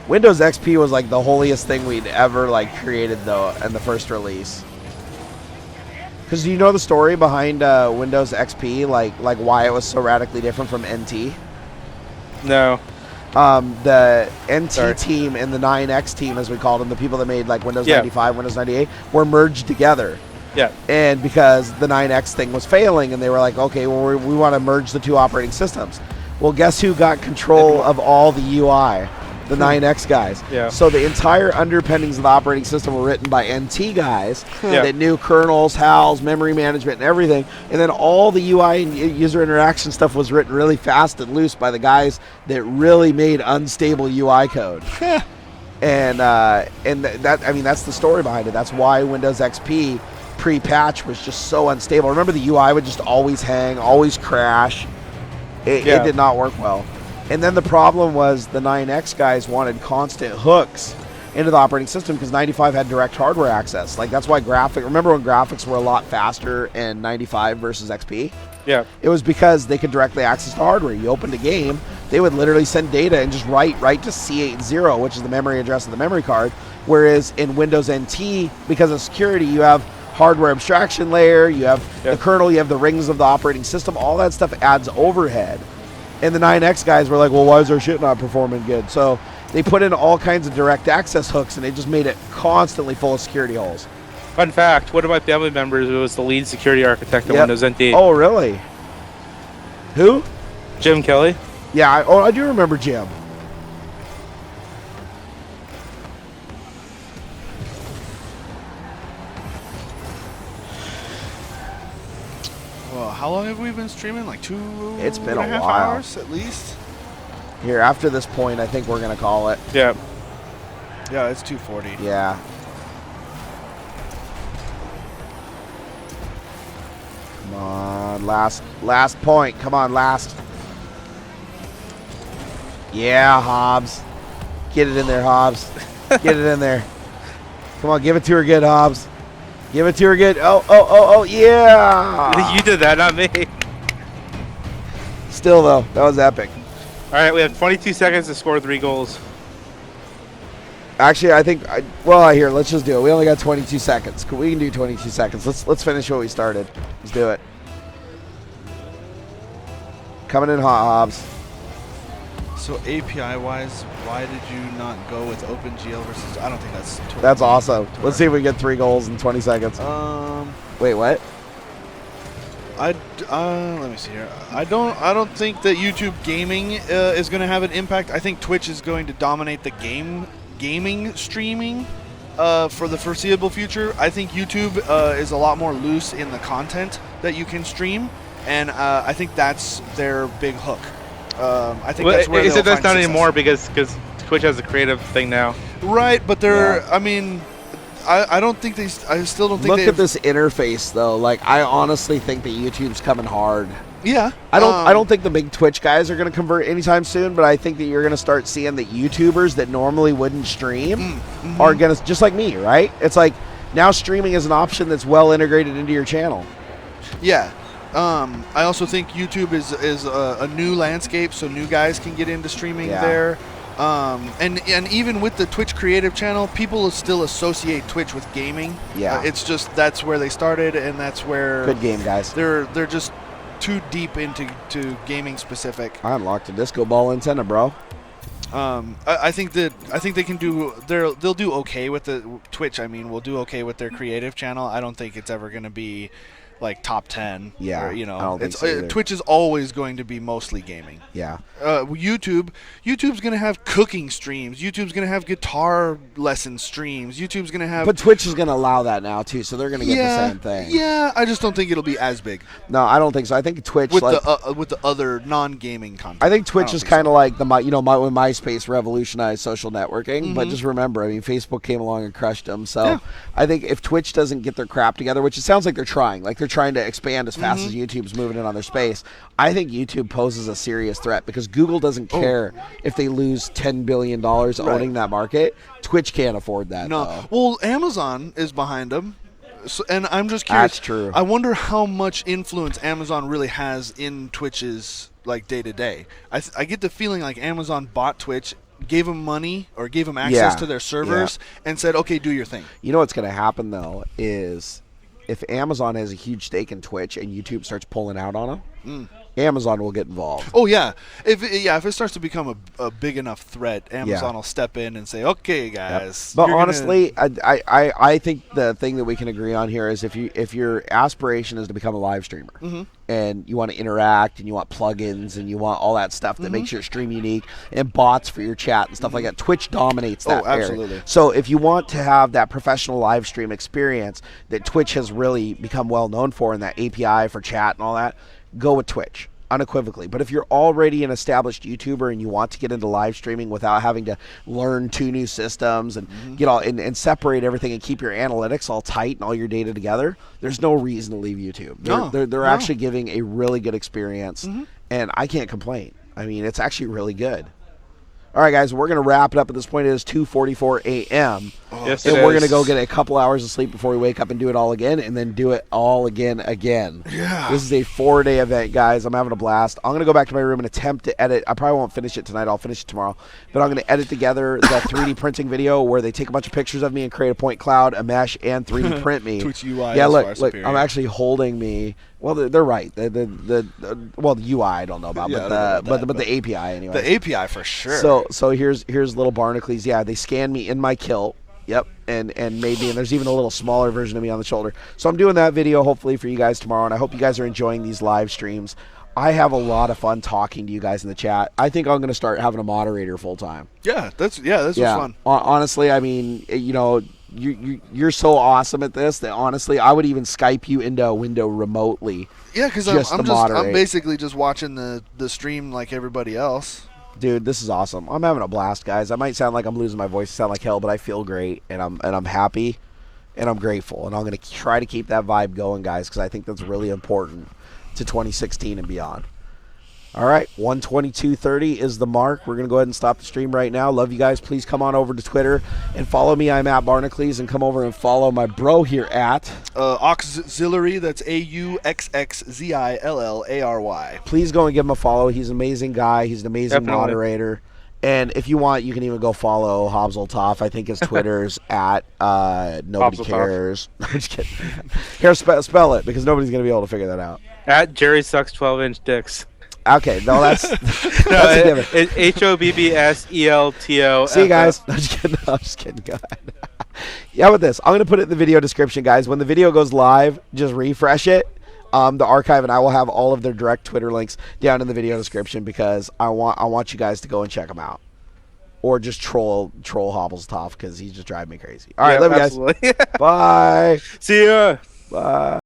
S1: Windows XP was like the holiest thing we'd ever like created though in the first release. Because do you know the story behind Windows XP, like why it was so radically different from NT?
S2: No.
S1: The NT team and the 9X team, as we called them, the people that made like Windows 95, Windows 98, were merged together.
S2: Yeah.
S1: And because the 9X thing was failing, and they were like, okay, well, we want to merge the two operating systems. Well, guess who got control of all the UI? The 9X guys.
S2: Yeah.
S1: So the entire underpinnings of the operating system were written by NT guys
S2: Yeah.
S1: that knew kernels, HALs, memory management, and everything. And then all the UI and user interaction stuff was written really fast and loose by the guys that really made unstable UI code. And that's the story behind it. That's why Windows XP pre-patch was just so unstable. Remember, the UI would just always hang, always crash. It did not work well. And then the problem was the 9X guys wanted constant hooks into the operating system because 95 had direct hardware access. Like, that's why remember when graphics were a lot faster in 95 versus XP?
S2: Yeah.
S1: It was because they could directly access the hardware. You opened a game, they would literally send data and just write to C80, which is the memory address of the memory card. Whereas in Windows NT, because of security, you have hardware abstraction layer, you have the kernel, you have the rings of the operating system. All that stuff adds overhead. And the 9X guys were like, well, why is our shit not performing good? So they put in all kinds of direct access hooks, and they just made it constantly full of security holes.
S2: Fun fact, one of my family members was the lead security architect of Windows NT.
S1: Oh, really? Who?
S2: Jim Kelly.
S1: Yeah, I do remember Jim.
S3: Well, how long have we been streaming? Like
S1: It's been
S3: and a half
S1: while.
S3: hours at least?
S1: Here, after this point, I think we're going to call it.
S2: Yeah.
S3: Yeah, it's 2:40.
S1: Yeah. Come on, last point. Come on, last. Yeah, Hobbs. Get it in there, Hobbs. Get it in there. Come on, give it to her good, Hobbs. Give it to her good. Oh, yeah.
S2: You did that, not me.
S1: Still, though, that was epic.
S2: All right, we have 22 seconds to score 3 goals.
S1: Actually, I think, here, let's just do it. We only got 22 seconds. We can do 22 seconds. Let's finish what we started. Let's do it. Coming in hot, Hobbs.
S3: So API-wise, why did you not go with OpenGL versus? I don't think that's. Totally
S1: That's awesome. Let's see if we get 3 goals in 20 seconds. Wait, what?
S3: Let me see here. I don't think that YouTube gaming is going to have an impact. I think Twitch is going to dominate the gaming streaming for the foreseeable future. I think YouTube is a lot more loose in the content that you can stream, and I think that's their big hook. I think that's where they'll
S2: that's
S3: find
S2: not
S3: success.
S2: anymore because Twitch has a creative thing now.
S3: Right, but they're. Yeah. I mean, I don't think they. I still don't think.
S1: Look at this interface though. Like, I honestly think that YouTube's coming hard
S3: Yeah.
S1: I don't think the big Twitch guys are going to convert anytime soon, but I think that you're going to start seeing that YouTubers that normally wouldn't stream are going to, just like me, right? It's like now streaming is an option that's well integrated into your channel.
S3: Yeah. I also think YouTube is a new landscape, so new guys can get into streaming there. And even with the Twitch creative channel, people still associate Twitch with gaming.
S1: Yeah.
S3: It's just that's where they started, and that's where
S1: Good game, guys.
S3: they're just too deep into gaming specific.
S1: I unlocked a disco ball antenna, bro.
S3: I think they can do they'll do okay with the Twitch. I mean, will do okay with their creative channel. I don't think it's ever going to be like top 10.
S1: Yeah,
S3: or,
S1: I don't think so either.
S3: Twitch is always going to be mostly gaming.
S1: Yeah.
S3: YouTube's going to have cooking streams. YouTube's going to have guitar lesson streams. YouTube's going to have.
S1: But Twitch is going to allow that now too, so they're going to get the same thing.
S3: Yeah, I just don't think it'll be as big
S1: No, I don't think so. I think Twitch
S3: with the other non-gaming content.
S1: I think Twitch is kind of like when MySpace revolutionized social networking. But just remember, I mean, Facebook came along and crushed them. So I think if Twitch doesn't get their crap together, which it sounds like they're trying to expand as fast as YouTube's moving in on their space, I think YouTube poses a serious threat because Google doesn't care if they lose $10 billion owning that market. Twitch can't afford that.
S3: No.
S1: Though.
S3: Well, Amazon is behind them. So, and I'm just curious.
S1: That's true.
S3: I wonder how much influence Amazon really has in Twitch's like day to day. I get the feeling like Amazon bought Twitch, gave them money or gave them access to their servers, and said, "Okay, do your thing."
S1: You know what's going to happen though is if Amazon has a huge stake in Twitch and YouTube starts pulling out on them, Amazon will get involved.
S3: Oh yeah, if it starts to become a big enough threat, Amazon will step in and say, "Okay, guys."
S1: But honestly, I think the thing that we can agree on here is if your aspiration is to become a live streamer and you want to interact and you want plugins and you want all that stuff that makes your stream unique and bots for your chat and stuff like that, Twitch dominates that.
S3: Oh, absolutely.
S1: area. So if you want to have that professional live stream experience that Twitch has really become well known for, and that API for chat and all that, go with Twitch unequivocally. But if you're already an established YouTuber and you want to get into live streaming without having to learn 2 new systems and get all and separate everything and keep your analytics all tight and all your data together, there's no reason to leave YouTube. They're actually giving a really good experience, and I can't complain. I mean, it's actually really good. All right, guys, we're going to wrap it up at this point. It is 2:44 a.m.
S2: Yes,
S1: and we're going to go get a couple hours of sleep before we wake up and do it all again, and then do it all again.
S3: Yeah.
S1: This is a 4-day event, guys. I'm having a blast. I'm going to go back to my room and attempt to edit. I probably won't finish it tonight. I'll finish it tomorrow. But I'm going to edit together the 3D printing video where they take a bunch of pictures of me and create a point cloud, a mesh, and 3D print me.
S3: Twitch UI.
S1: Yeah, look, I'm actually holding me. Well, they're right. The UI I don't know about, but the API anyway.
S3: The API for sure.
S1: So here's little Barnacules. Yeah, they scanned me in my kilt. Yep, and made me, and there's even a little smaller version of me on the shoulder. So I'm doing that video hopefully for you guys tomorrow, and I hope you guys are enjoying these live streams. I have a lot of fun talking to you guys in the chat. I think I'm going to start having a moderator full time.
S3: Yeah, this was fun.
S1: Honestly, I mean, you're so awesome at this that honestly, I would even Skype you into a window remotely.
S3: Yeah, because I'm basically just watching the stream like everybody else.
S1: Dude, this is awesome. I'm having a blast, guys. I might sound like I'm losing my voice, sound like hell, but I feel great, and I'm happy, and I'm grateful, and I'm going to try to keep that vibe going, guys, because I think that's really important to 2016 and beyond. All right, 1:22:30 is the mark. We're going to go ahead and stop the stream right now. Love you guys. Please come on over to Twitter and follow me. I'm at Barnacules, and come over and follow my bro here at
S3: Auxiliary. That's AUXXZILLARY.
S1: Please go and give him a follow. He's an amazing guy. He's an amazing moderator. And if you want, you can even go follow Hobzeltoff. I think his Twitter's at Nobody Cares. I'm just kidding. Here, spell it, because nobody's going to be able to figure that out.
S2: At Jerry Sucks 12-inch Dicks.
S1: Okay, no, that's that's a given.
S2: It's HOBBSELTO.
S1: See you guys. No, I'm just kidding. Go ahead. Yeah, with this, I'm going to put it in the video description, guys. When the video goes live, just refresh it. The archive, and I will have all of their direct Twitter links down in the video description, because I want you guys to go and check them out, or just troll Hobzeltoff, because he's just driving me crazy. All right, love you guys. Bye.
S2: See ya.
S1: Bye.